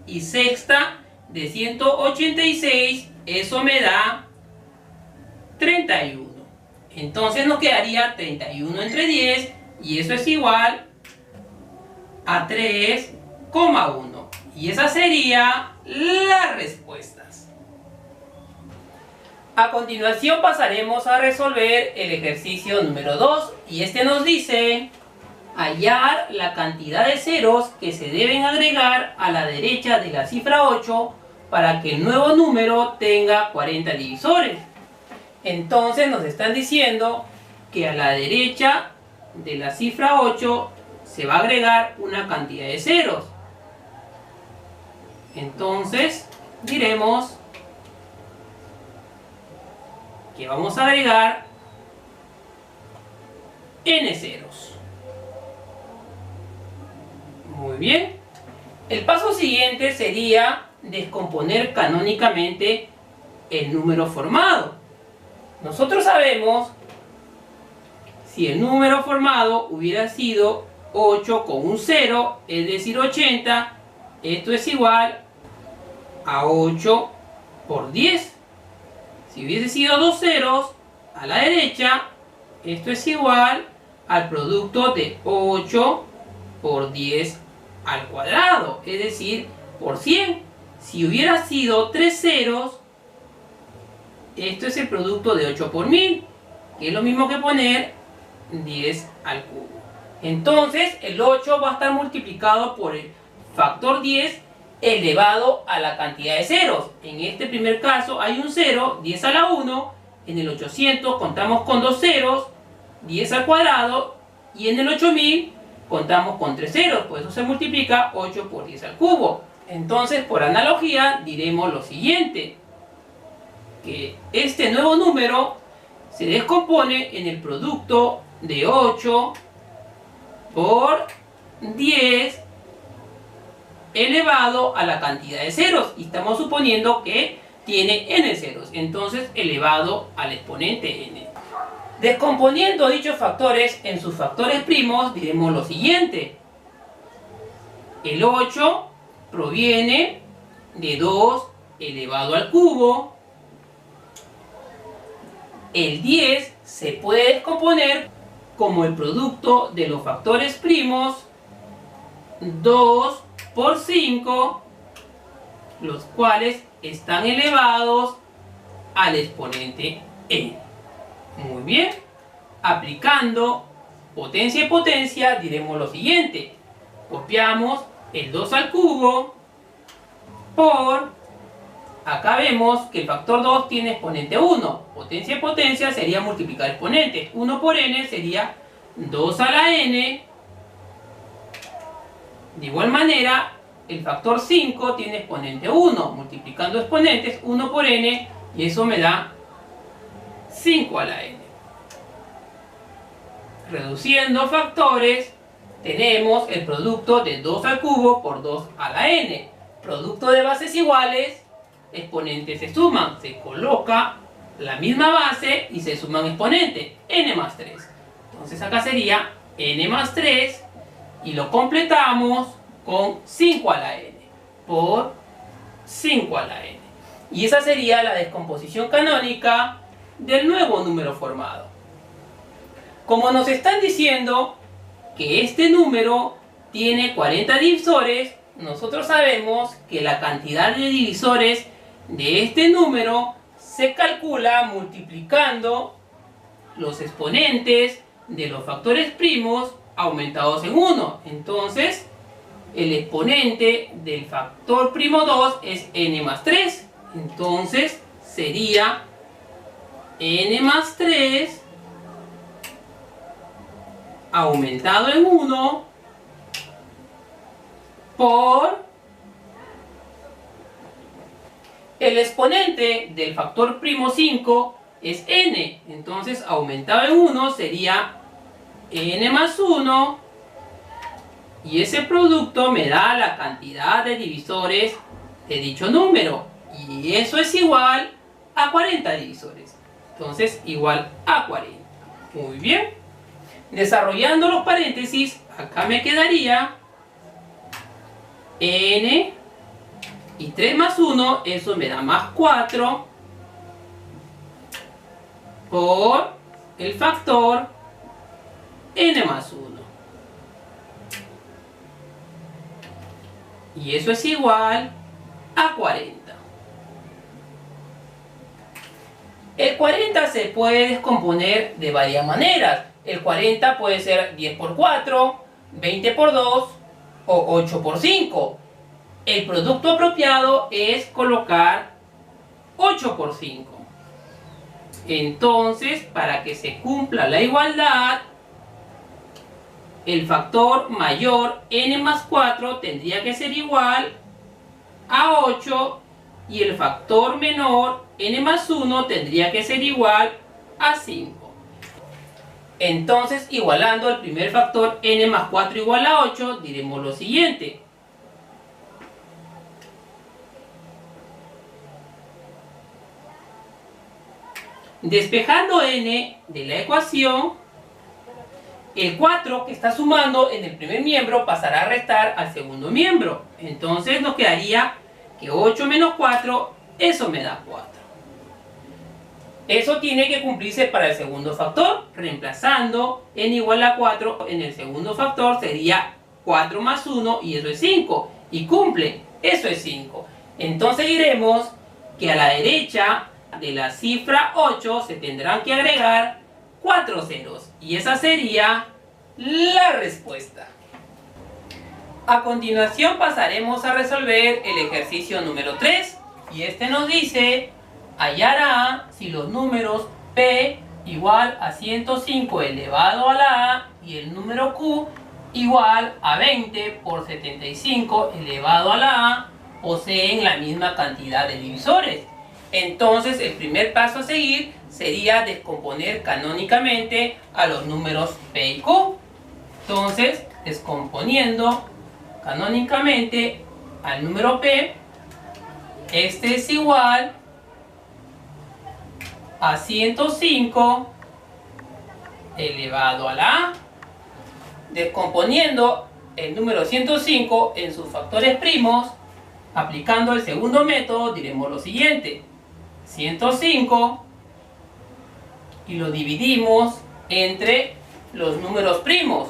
Y sexta de 186, eso me da 31. Entonces nos quedaría 31 entre 10, y eso es igual a 3,1. Y esa sería las respuestas. A continuación pasaremos a resolver el ejercicio número 2, y este nos dice hallar la cantidad de ceros que se deben agregar a la derecha de la cifra 8 para que el nuevo número tenga 40 divisores. Entonces nos están diciendo que a la derecha de la cifra 8 se va a agregar una cantidad de ceros. Entonces diremos que vamos a agregar n ceros. Muy bien. El paso siguiente sería descomponer canónicamente el número formado. Nosotros sabemos, si el número formado hubiera sido 8 con un 0, es decir 80. Esto es igual a 8 por 10. Si hubiese sido dos ceros a la derecha, esto es igual al producto de 8 por 10 al cuadrado, es decir, por 100. Si hubiera sido tres ceros, esto es el producto de 8 por 1000, que es lo mismo que poner 10 al cubo. Entonces el 8 va a estar multiplicado por el factor 10 elevado a la cantidad de ceros. En este primer caso hay un 0, 10 a la 1. En el 800 contamos con dos ceros, 10 al cuadrado. Y en el 8000 contamos con tres ceros, por eso se multiplica 8 por 10 al cubo. Entonces, por analogía, diremos lo siguiente: que este nuevo número se descompone en el producto de 8 por 10 elevado a la cantidad de ceros, y estamos suponiendo que tiene n ceros, entonces elevado al exponente n. Descomponiendo dichos factores en sus factores primos, diremos lo siguiente: el 8 proviene de 2 elevado al cubo. El 10 se puede descomponer como el producto de los factores primos 2 por 5, los cuales están elevados al exponente n. Muy bien, aplicando potencia y potencia diremos lo siguiente: copiamos el 2 al cubo por, acá vemos que el factor 2 tiene exponente 1, potencia y potencia sería multiplicar exponentes, 1 por n sería 2 a la n. De igual manera, el factor 5 tiene exponente 1, multiplicando exponentes, 1 por n, y eso me da 5 a la n. Reduciendo factores, tenemos el producto de 2 al cubo por 2 a la n. Producto de bases iguales, exponentes se suman, se coloca la misma base y se suman exponentes, n más 3. Entonces acá sería n más 3 y lo completamos con 5 a la n por 5 a la n. Y esa sería la descomposición canónica del nuevo número formado. Como nos están diciendo que este número tiene 40 divisores, nosotros sabemos que la cantidad de divisores de este número se calcula multiplicando los exponentes de los factores primos aumentados en 1. Entonces, el exponente del factor primo 2 es n más 3. Entonces, sería n más 3 aumentado en 1 por el exponente del factor primo 5 es n, entonces aumentado en 1 sería n más 1, y ese producto me da la cantidad de divisores de dicho número, y eso es igual a 40 divisores, entonces igual a 40. Muy bien, desarrollando los paréntesis, acá me quedaría n y 3 más 1, eso me da más 4 por el factor n más 1, y eso es igual a 40. El 40 se puede descomponer de varias maneras. El 40 puede ser 10 por 4, 20 por 2 o 8 por 5. El producto apropiado es colocar 8 por 5. Entonces, para que se cumpla la igualdad, el factor mayor n más 4 tendría que ser igual a 8 y el factor menor n más 1 tendría que ser igual a 5. Entonces, igualando el primer factor n más 4 igual a 8, diremos lo siguiente: despejando n de la ecuación, el 4 que está sumando en el primer miembro pasará a restar al segundo miembro. Entonces nos quedaría que 8 menos 4, eso me da 4. Eso tiene que cumplirse para el segundo factor, reemplazando n igual a 4 en el segundo factor sería 4 más 1 y eso es 5. Y cumple, eso es 5. Entonces diremos que a la derecha de la cifra 8 se tendrán que agregar 4 ceros. Y esa sería la respuesta. A continuación pasaremos a resolver el ejercicio número 3. Y este nos dice: hallar a si los números p igual a 105 elevado a la a y el número q igual a 20 por 75 elevado a la a poseen la misma cantidad de divisores. Entonces el primer paso a seguir sería descomponer canónicamente a los números p y q. Entonces, descomponiendo canónicamente al número p, este es igual a 105 elevado a la a. Descomponiendo el número 105 en sus factores primos, aplicando el segundo método, diremos lo siguiente: 105 y lo dividimos entre los números primos,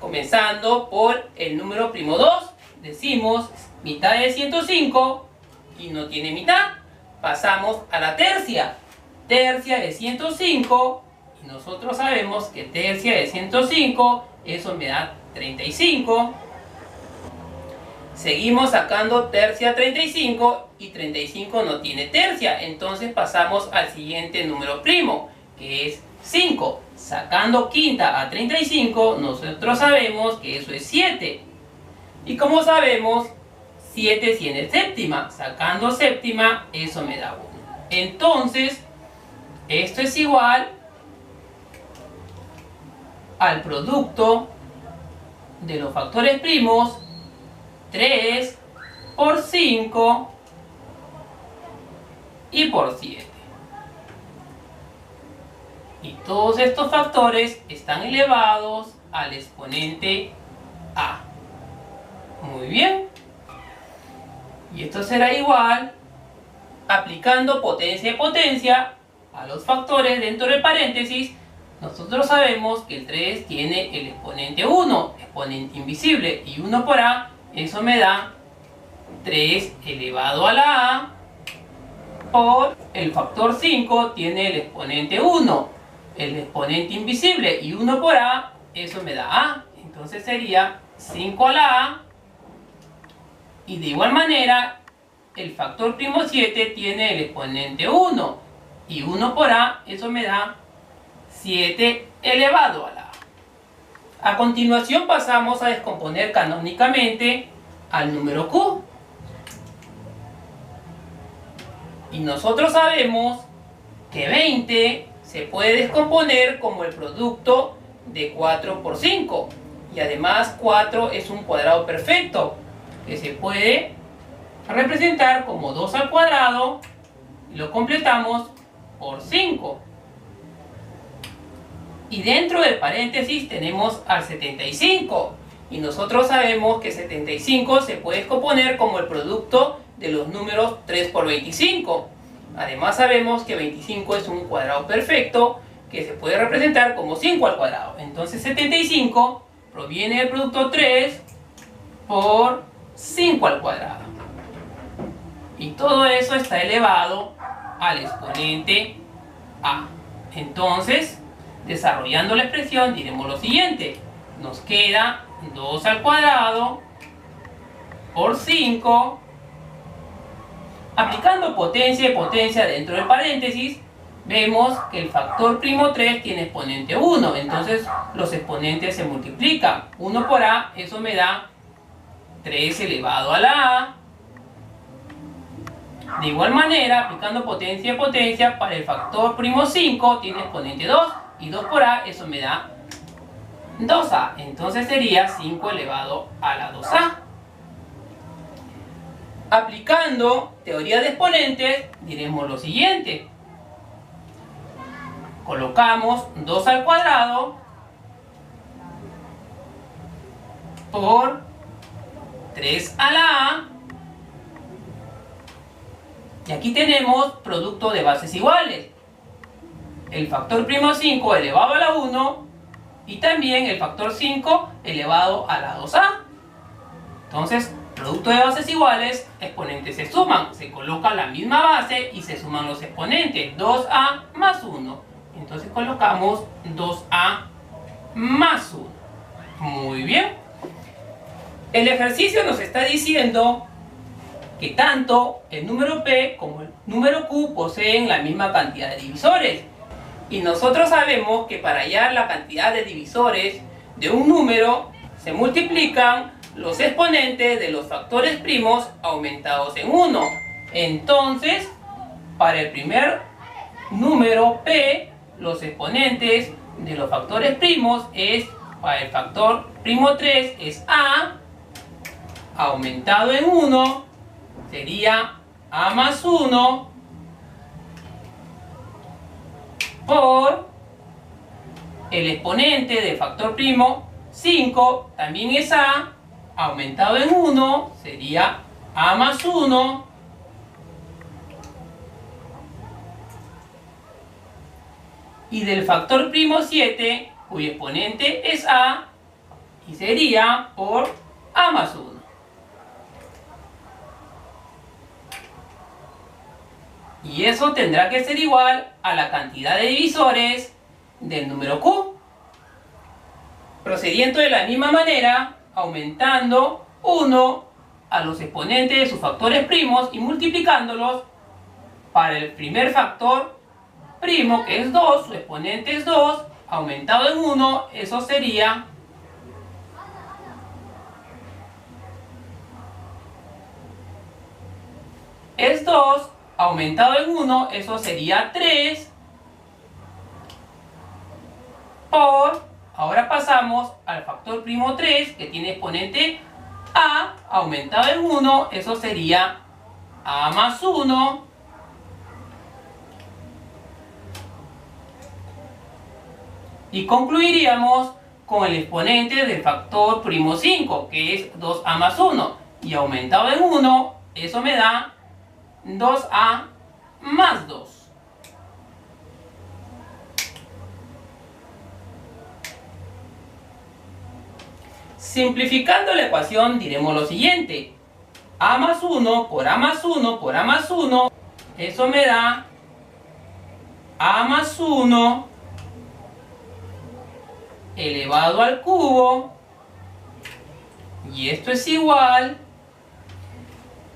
comenzando por el número primo 2. Decimos mitad de 105 y no tiene mitad. Pasamos a la tercia. Tercia de 105 y nosotros sabemos que tercia de 105, eso me da 35. Seguimos sacando tercia 35 y 35 no tiene tercia. Entonces pasamos al siguiente número primo, que es 5. Sacando quinta a 35, nosotros sabemos que eso es 7. Y como sabemos, 7 tiene séptima. Sacando séptima, eso me da 1. Entonces, esto es igual al producto de los factores primos 3 por 5 y por 7. Y todos estos factores están elevados al exponente a. Muy bien. Y esto será igual, aplicando potencia y potencia a los factores dentro del paréntesis. Nosotros sabemos que el 3 tiene el exponente 1, exponente invisible, y 1 por a, eso me da 3 elevado a la a, por el factor 5 tiene el exponente 1, el exponente invisible, y 1 por a, eso me da a. Entonces sería 5 a la a, y de igual manera el factor primo 7 tiene el exponente 1, y 1 por a, eso me da 7 elevado a la a. A continuación pasamos a descomponer canónicamente al número q. Y nosotros sabemos que 20 se puede descomponer como el producto de 4 por 5. Y además 4 es un cuadrado perfecto, que se puede representar como 2 al cuadrado y lo completamos por 5. Y dentro del paréntesis tenemos al 75. Y nosotros sabemos que 75 se puede descomponer como el producto de los números 3 por 25. Además sabemos que 25 es un cuadrado perfecto que se puede representar como 5 al cuadrado. Entonces 75 proviene del producto 3 por 5 al cuadrado. Y todo eso está elevado al exponente a. Entonces, desarrollando la expresión, diremos lo siguiente: nos queda 2 al cuadrado por 5. Aplicando potencia y potencia dentro del paréntesis, vemos que el factor primo 3 tiene exponente 1. Entonces los exponentes se multiplican. 1 por a, eso me da 3 elevado a la a. De igual manera, aplicando potencia y potencia, para el factor primo 5 tiene exponente 2. Y 2 por a, eso me da 2a. Entonces sería 5 elevado a la 2a. Aplicando teoría de exponentes, diremos lo siguiente: colocamos 2 al cuadrado por 3 a la A. Y aquí tenemos producto de bases iguales. El factor primo 5 elevado a la 1 y también el factor 5 elevado a la 2a. Entonces, producto de bases iguales, exponentes se suman. Se coloca la misma base y se suman los exponentes. 2a más 1. Entonces colocamos 2a más 1. Muy bien. El ejercicio nos está diciendo que tanto el número P como el número Q poseen la misma cantidad de divisores. Y nosotros sabemos que para hallar la cantidad de divisores de un número se multiplican los exponentes de los factores primos aumentados en 1. Entonces, para el primer número P, los exponentes de los factores primos es, para el factor primo 3 es A, aumentado en 1, sería A más 1 por el exponente del factor primo 5, también es A, aumentado en 1, sería A más 1 y del factor primo 7, cuyo exponente es A, y sería por A más 1. Y eso tendrá que ser igual a la cantidad de divisores del número Q. Procediendo de la misma manera, aumentando 1 a los exponentes de sus factores primos y multiplicándolos para el primer factor primo, que es 2, su exponente es 2, aumentado en 1, eso sería es 2, aumentado en 1, eso sería 3, por, ahora pasamos al factor primo 3, que tiene exponente A, aumentado en 1, eso sería A más 1, y concluiríamos con el exponente del factor primo 5, que es 2A más 1, y aumentado en 1, eso me da 2A más 2. Simplificando la ecuación diremos lo siguiente: A más 1 por A más 1 por A más 1, eso me da A más 1 elevado al cubo, y esto es igual,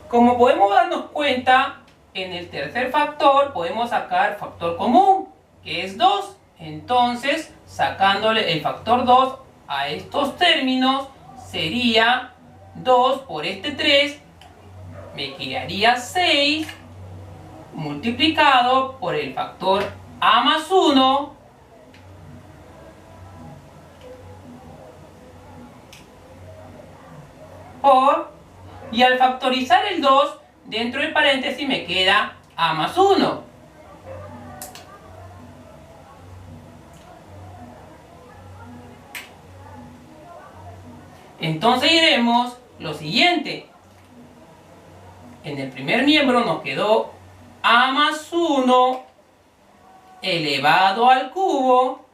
como podemos darnos cuenta, en el tercer factor podemos sacar factor común, que es 2. Entonces, sacándole el factor 2 a estos términos, sería 2 por este 3, me quedaría 6, multiplicado por el factor A más 1, por, y al factorizar el 2, dentro del paréntesis me queda A más 1. Entonces diremos lo siguiente: en el primer miembro nos quedó A más 1 elevado al cubo,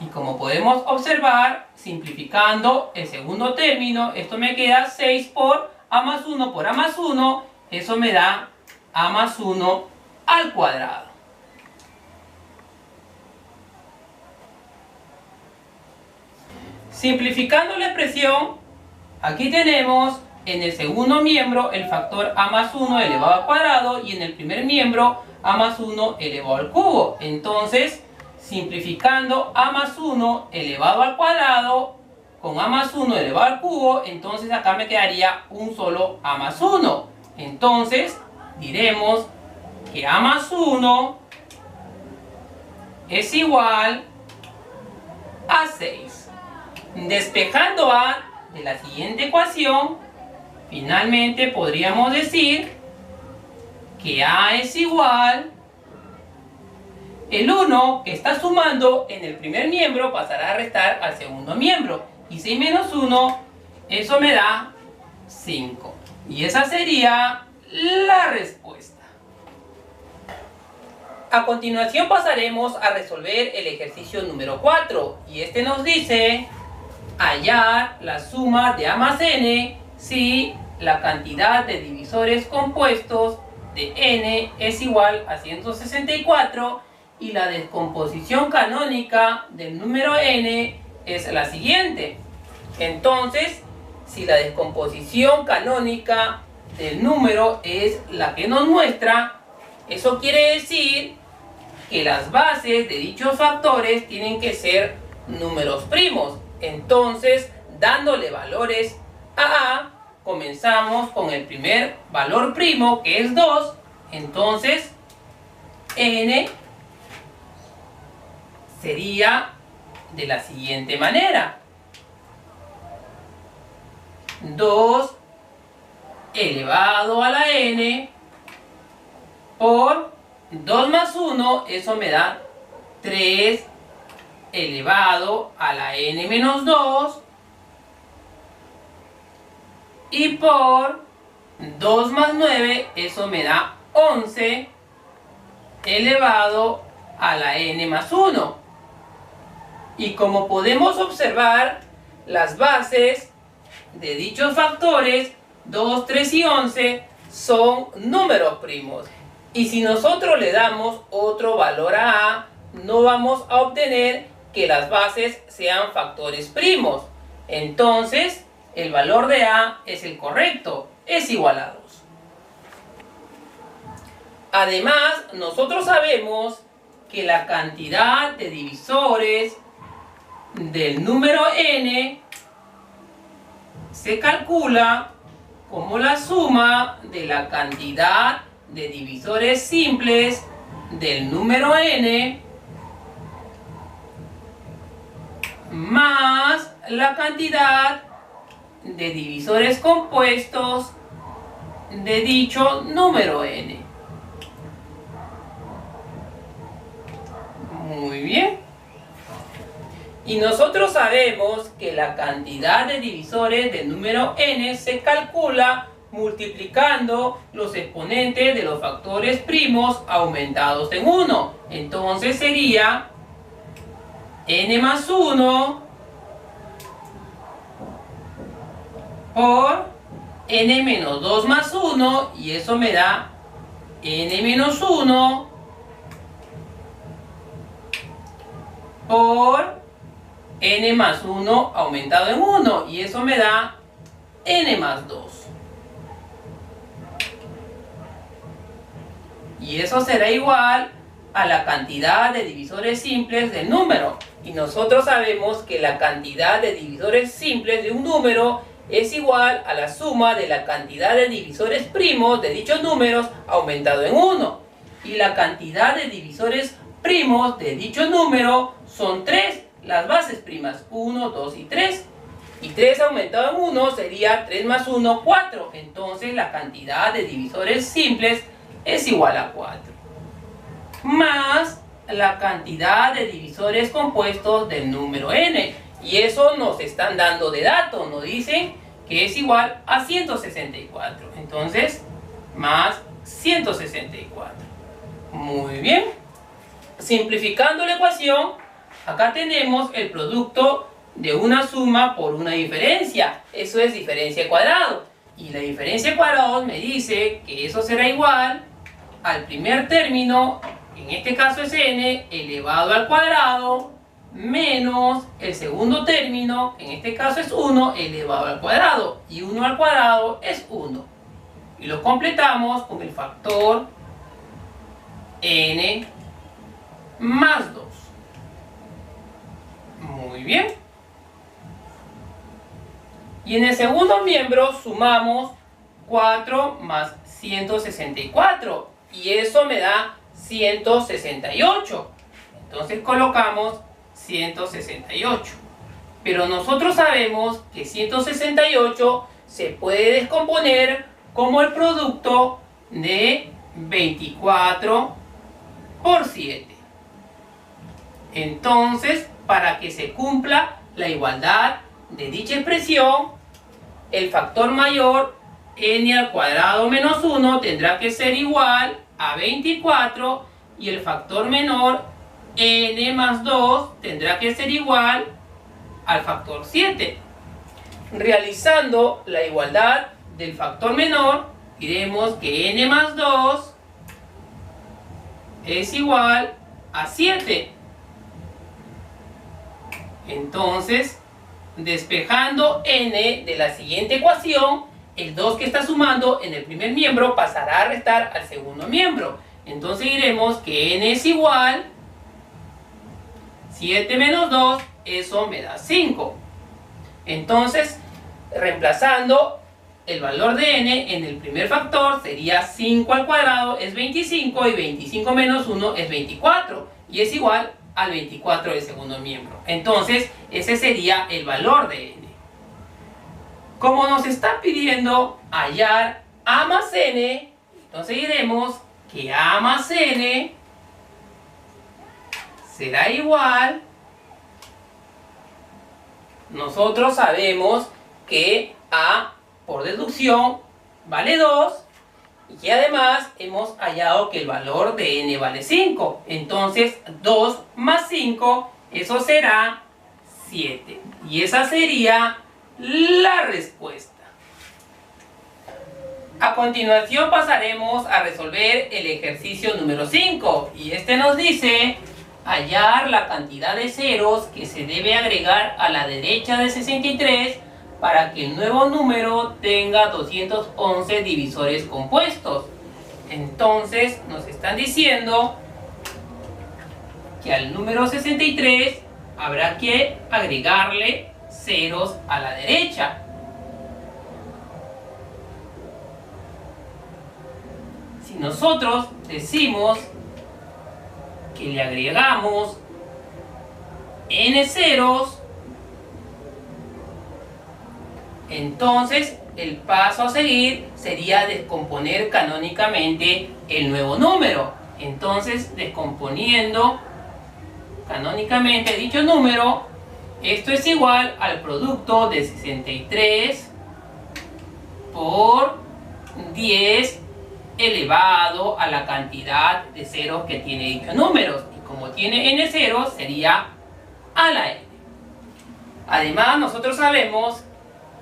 y como podemos observar, simplificando el segundo término, esto me queda 6 por A más 1 por A más 1, eso me da A más 1 al cuadrado. Simplificando la expresión, aquí tenemos en el segundo miembro el factor A más 1 elevado al cuadrado y en el primer miembro A más 1 elevado al cubo. Entonces, simplificando A más 1 elevado al cuadrado con A más 1 elevado al cubo, entonces acá me quedaría un solo A más 1. Entonces, diremos que A más 1 es igual a 6. Despejando A de la siguiente ecuación, finalmente podríamos decir que A es igual, el 1 que está sumando en el primer miembro pasará a restar al segundo miembro, y 6 menos 1, eso me da 5. Y esa sería la respuesta. A continuación pasaremos a resolver el ejercicio número 4. Y este nos dice hallar la suma de A más N si la cantidad de divisores compuestos de N es igual a 164 y la descomposición canónica del número N es la siguiente. Entonces, si la descomposición canónica del número es la que nos muestra, eso quiere decir que las bases de dichos factores tienen que ser números primos. Entonces, dándole valores a A, comenzamos con el primer valor primo, que es 2. Entonces, N sería de la siguiente manera. 2 elevado a la N por 2 más 1, eso me da 3 elevado a la N menos 2. Y por 2 más 9, eso me da 11 elevado a la N más 1. Y como podemos observar, las bases de dichos factores 2, 3 y 11 son números primos. Y si nosotros le damos otro valor a A, no vamos a obtener que las bases sean factores primos. Entonces, el valor de A es el correcto, es igual a 2. Además, nosotros sabemos que la cantidad de divisores del número N se calcula como la suma de la cantidad de divisores simples del número N más la cantidad de divisores compuestos de dicho número N. Muy bien. Y nosotros sabemos que la cantidad de divisores del número N se calcula multiplicando los exponentes de los factores primos aumentados en 1. Entonces sería N más 1 por N menos 2 más 1, y eso me da N menos 1 por N más 1 aumentado en 1, y eso me da N más 2. Y eso será igual a la cantidad de divisores simples del número. Y nosotros sabemos que la cantidad de divisores simples de un número es igual a la suma de la cantidad de divisores primos de dichos números aumentado en 1. Y la cantidad de divisores primos de dicho número son 3, las bases primas, 1, 2 y 3. Y 3 aumentado en 1 sería 3 más 1, 4. Entonces la cantidad de divisores simples es igual a 4. Más la cantidad de divisores compuestos del número N. Y eso nos están dando de dato. Nos dicen que es igual a 164. Entonces, más 164. Muy bien. Simplificando la ecuación, acá tenemos el producto de una suma por una diferencia. Eso es diferencia al cuadrado. Y la diferencia al cuadrado me dice que eso será igual al primer término, en este caso es n, elevado al cuadrado, menos el segundo término, en este caso es 1, elevado al cuadrado. Y 1 al cuadrado es 1. Y lo completamos con el factor n más 2. Muy bien. Y en el segundo miembro sumamos 4 más 164. Y eso me da 168. Entonces colocamos 168. Pero nosotros sabemos que 168 se puede descomponer como el producto de 24 por 7. Entonces, para que se cumpla la igualdad de dicha expresión, el factor mayor n al cuadrado menos 1 tendrá que ser igual a 24 y el factor menor n más 2 tendrá que ser igual al factor 7. Realizando la igualdad del factor menor, diremos que n más 2 es igual a 7. Entonces, despejando n de la siguiente ecuación, el 2 que está sumando en el primer miembro pasará a restar al segundo miembro. Entonces diremos que n es igual 7 menos 2, eso me da 5. Entonces, reemplazando el valor de n en el primer factor, sería 5 al cuadrado es 25 y 25 menos 1 es 24 y es igual al 24 del segundo miembro. Entonces, ese sería el valor de n. Como nos está pidiendo hallar a más n, entonces diremos que a más n será igual. Nosotros sabemos que a, por deducción, vale 2 y además hemos hallado que el valor de n vale 5. Entonces 2 más 5, eso será 7. Y esa sería la respuesta. A continuación pasaremos a resolver el ejercicio número 5 y este nos dice hallar la cantidad de ceros que se debe agregar a la derecha de 63 para que el nuevo número tenga 211 divisores compuestos. Entonces nos están diciendo que al número 63 habrá que agregarle ceros a la derecha. Si nosotros decimos que le agregamos n ceros, entonces el paso a seguir sería descomponer canónicamente el nuevo número. Entonces, descomponiendo canónicamente dicho número, esto es igual al producto de 63 por 10 elevado a la cantidad de ceros que tiene dicho número. Y como tiene n ceros, sería a la n. Además, nosotros sabemos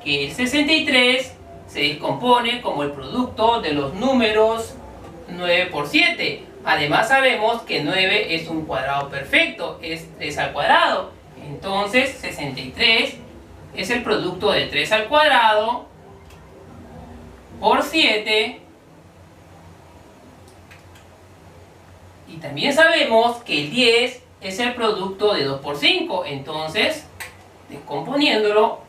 que el 63 se descompone como el producto de los números 9 por 7. Además sabemos que 9 es un cuadrado perfecto, es 3 al cuadrado. Entonces 63 es el producto de 3 al cuadrado por 7. Y también sabemos que el 10 es el producto de 2 por 5. Entonces, descomponiéndolo,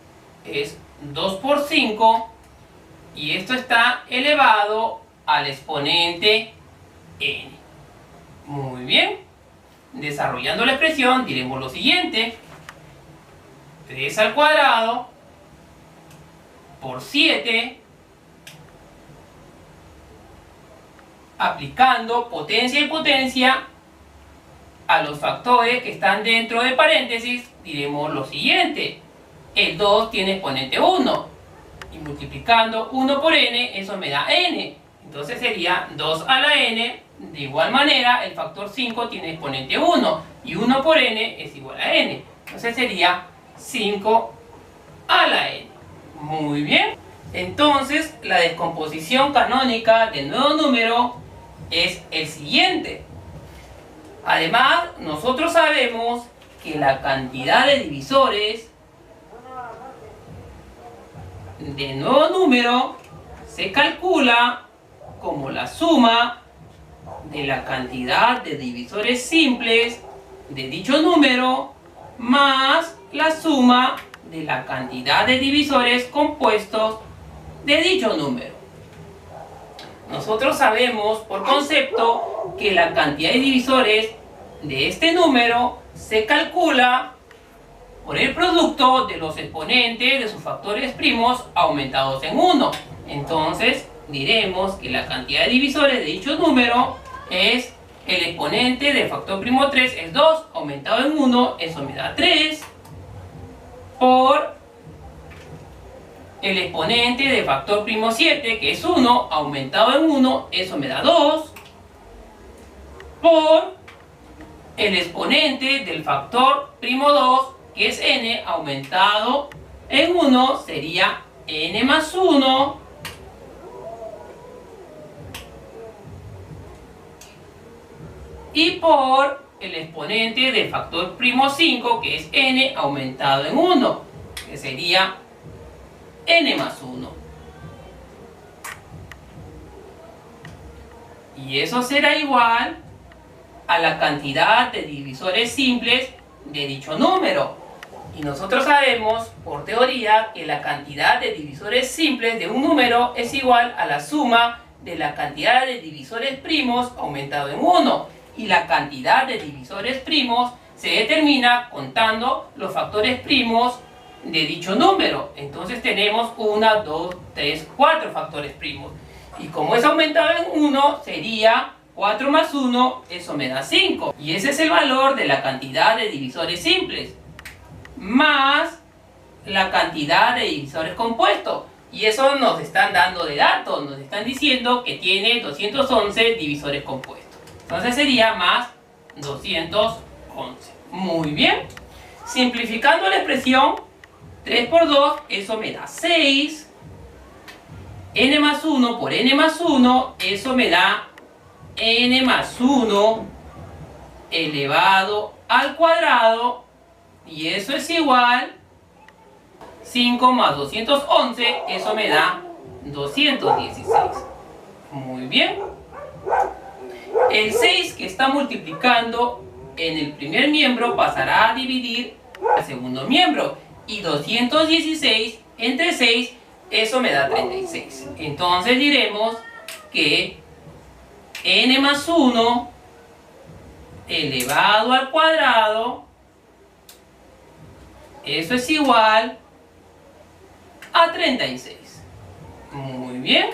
es 2 por 5 y esto está elevado al exponente n. Muy bien. Desarrollando la expresión diremos lo siguiente: 3 al cuadrado por 7, aplicando potencia y potencia a los factores que están dentro de paréntesis, diremos lo siguiente: el 2 tiene exponente 1 y multiplicando 1 por n, eso me da n. Entonces sería 2 a la n. De igual manera, el factor 5 tiene exponente 1 y 1 por n es igual a n. Entonces sería 5 a la n. Muy bien. Entonces, la descomposición canónica del nuevo número es el siguiente. Además, nosotros sabemos que la cantidad de divisores de nuevo número se calcula como la suma de la cantidad de divisores simples de dicho número más la suma de la cantidad de divisores compuestos de dicho número. Nosotros sabemos por concepto que la cantidad de divisores de este número se calcula por el producto de los exponentes de sus factores primos aumentados en 1. Entonces diremos que la cantidad de divisores de dicho número es el exponente del factor primo 3 es 2 aumentado en 1, eso me da 3, por el exponente de factor primo 7, que es 1, aumentado en 1, eso me da 2, por el exponente del factor primo 2, que es n, aumentado en 1, sería n más 1, y por el exponente del factor primo 5, que es n, aumentado en 1, que sería n más 1. Y eso será igual a la cantidad de divisores simples de dicho número. Y nosotros sabemos, por teoría, que la cantidad de divisores simples de un número es igual a la suma de la cantidad de divisores primos aumentado en 1. Y la cantidad de divisores primos se determina contando los factores primos de dicho número. Entonces tenemos 1, 2, 3, 4 factores primos. Y como es aumentado en 1, sería 4 más 1, eso me da 5. Y ese es el valor de la cantidad de divisores simples, más la cantidad de divisores compuestos. Y eso nos están dando de datos, nos están diciendo que tiene 211 divisores compuestos. Entonces sería más 211. Muy bien. Simplificando la expresión, 3 por 2, eso me da 6. N más 1 por n más 1, eso me da n más 1 elevado al cuadrado, y eso es igual 5 más 211, eso me da 216. Muy bien. El 6 que está multiplicando en el primer miembro pasará a dividir al segundo miembro, y 216 entre 6, eso me da 36. Entonces diremos que n más 1 elevado al cuadrado, eso es igual a 36. Muy bien.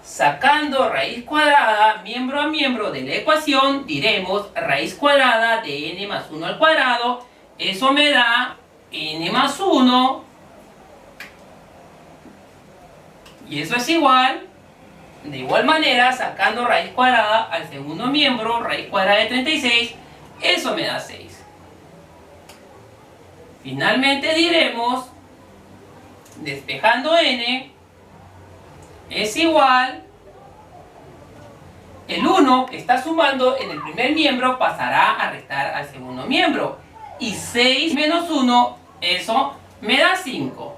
Sacando raíz cuadrada miembro a miembro de la ecuación, diremos raíz cuadrada de n más 1 al cuadrado, eso me da n más 1, y eso es igual, de igual manera, sacando raíz cuadrada al segundo miembro, raíz cuadrada de 36, eso me da 6. Finalmente diremos, despejando n, es igual, el 1 que está sumando en el primer miembro pasará a restar al segundo miembro, y 6 menos 1, eso me da 5.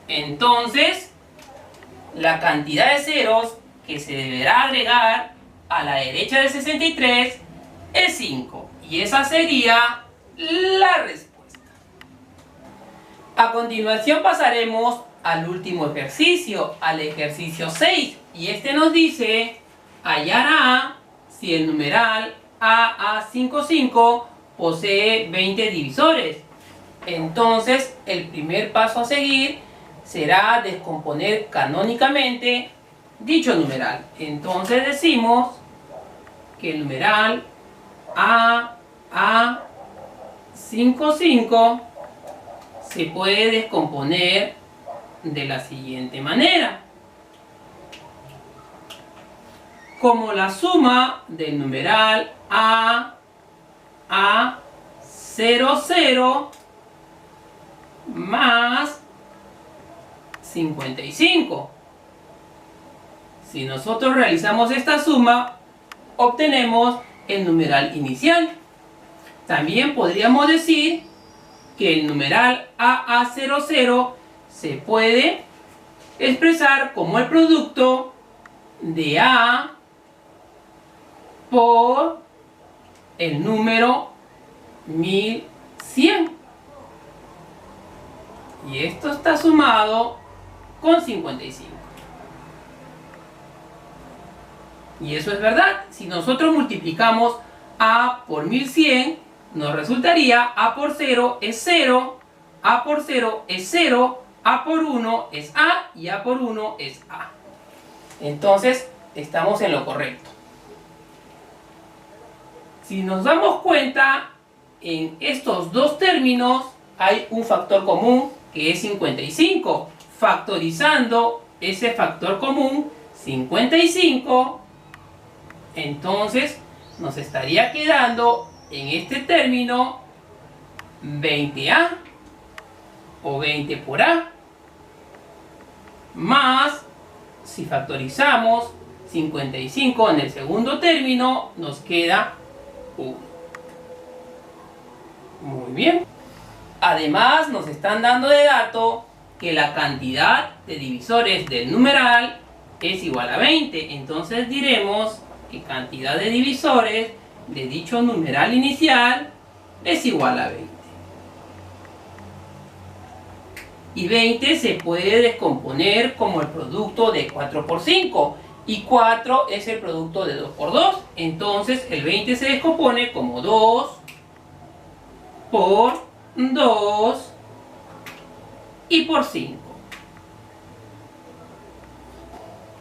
Entonces, la cantidad de ceros que se deberá agregar a la derecha de 63 es 5. Y esa sería la respuesta. A continuación pasaremos al último ejercicio, al ejercicio 6. Y este nos dice hallar a si el numeral AA55 posee 20 divisores. Entonces, el primer paso a seguir será descomponer canónicamente dicho numeral. Entonces decimos que el numeral AA55 se puede descomponer de la siguiente manera: como la suma del numeral AA00 más 55. Si nosotros realizamos esta suma, obtenemos el numeral inicial. También podríamos decir que el numeral AA00 se puede expresar como el producto de A por el número 1100. Y esto está sumado con 55. Y eso es verdad. Si nosotros multiplicamos A por 1100, nos resultaría A por 0 es 0, A por 0 es 0, A por 1 es A y A por 1 es A. Entonces, estamos en lo correcto. Si nos damos cuenta, en estos dos términos hay un factor común que es 55. Factorizando ese factor común 55, entonces nos estaría quedando en este término 20A o 20 por A, más, si factorizamos 55 en el segundo término, nos queda 1. Muy bien. Además, nos están dando de dato que la cantidad de divisores del numeral es igual a 20. Entonces diremos que cantidad de divisores de dicho numeral inicial es igual a 20. Y 20 se puede descomponer como el producto de 4 por 5. Y 4 es el producto de 2 por 2. Entonces el 20 se descompone como 2 por 2 y por 5.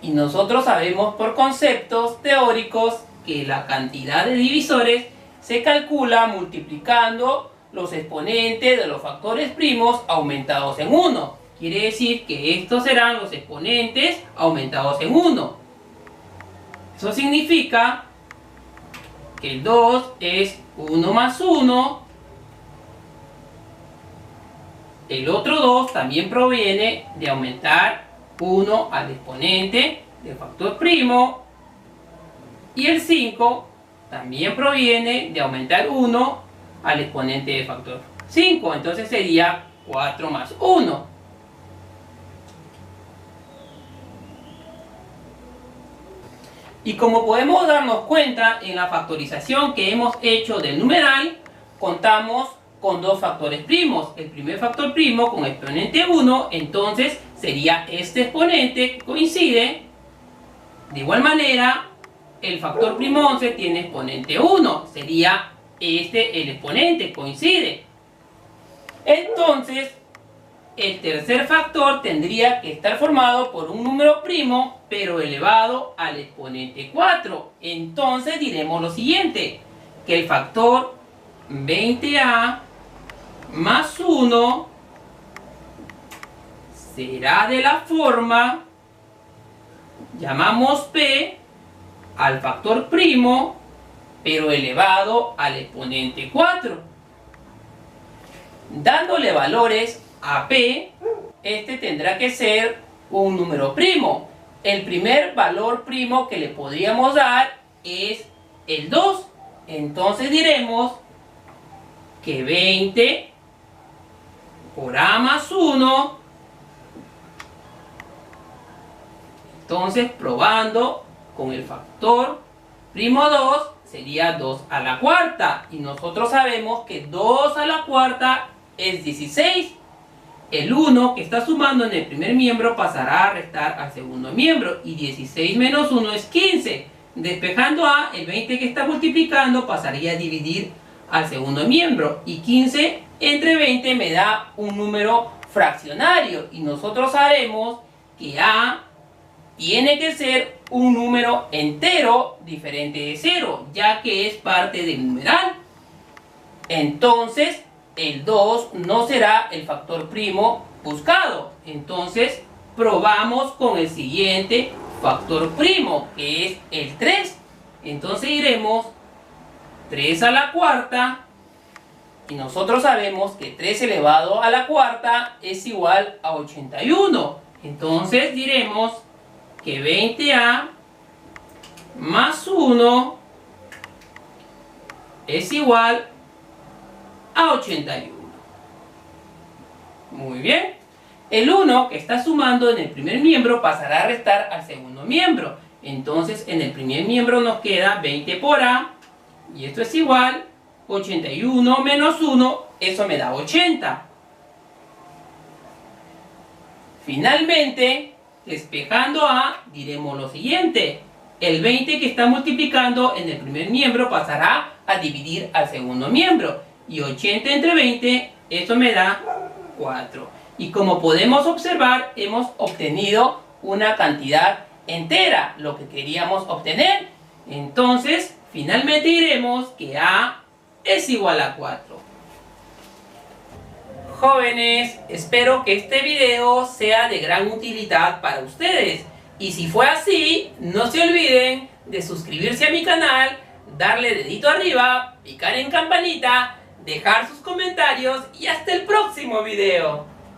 Y nosotros sabemos por conceptos teóricos que la cantidad de divisores se calcula multiplicando los exponentes de los factores primos aumentados en 1. Quiere decir que estos serán los exponentes aumentados en 1. Eso significa que el 2 es 1 más 1. El otro 2 también proviene de aumentar 1 al exponente del factor primo. Y el 5 también proviene de aumentar 1 al exponente del factor 5. Entonces sería 4 más 1. Y como podemos darnos cuenta, en la factorización que hemos hecho del numeral, contamos con dos factores primos. El primer factor primo con exponente 1, entonces sería este exponente que coincide. De igual manera, el factor primo 11 tiene exponente 1, sería este el exponente, coincide. Entonces, el tercer factor tendría que estar formado por un número primo, pero elevado al exponente 4. Entonces diremos lo siguiente, que el factor 20A más 1 será de la forma, llamamos P al factor primo, pero elevado al exponente 4. Dándole valores a P, este tendrá que ser un número primo. El primer valor primo que le podríamos dar es el 2. Entonces diremos que 20 por A más 1. Entonces, probando con el factor primo 2, sería 2 a la cuarta. Y nosotros sabemos que 2 a la cuarta es 16. El 1 que está sumando en el primer miembro pasará a restar al segundo miembro. Y 16 menos 1 es 15. Despejando A, el 20 que está multiplicando pasaría a dividir al segundo miembro. Y 15 entre 20 me da un número fraccionario. Y nosotros sabemos que A tiene que ser un número entero diferente de 0, ya que es parte del numeral. Entonces, el 2 no será el factor primo buscado. Entonces, probamos con el siguiente factor primo, que es el 3. Entonces diremos 3 a la cuarta. Y nosotros sabemos que 3 elevado a la cuarta es igual a 81. Entonces diremos que 20A más 1 es igual a 81. Muy bien. El 1 que está sumando en el primer miembro pasará a restar al segundo miembro. Entonces en el primer miembro nos queda 20 por A. Y esto es igual a 81 menos 1. Eso me da 80. Finalmente, despejando A, diremos lo siguiente. El 20 que está multiplicando en el primer miembro pasará a dividir al segundo miembro. Y 80 entre 20, eso me da 4. Y como podemos observar, hemos obtenido una cantidad entera, lo que queríamos obtener. Entonces, finalmente diremos que A es igual a 4. Jóvenes, espero que este video sea de gran utilidad para ustedes. Y si fue así, no se olviden de suscribirse a mi canal, darle dedito arriba, picar en campanita, dejar sus comentarios y hasta el próximo video.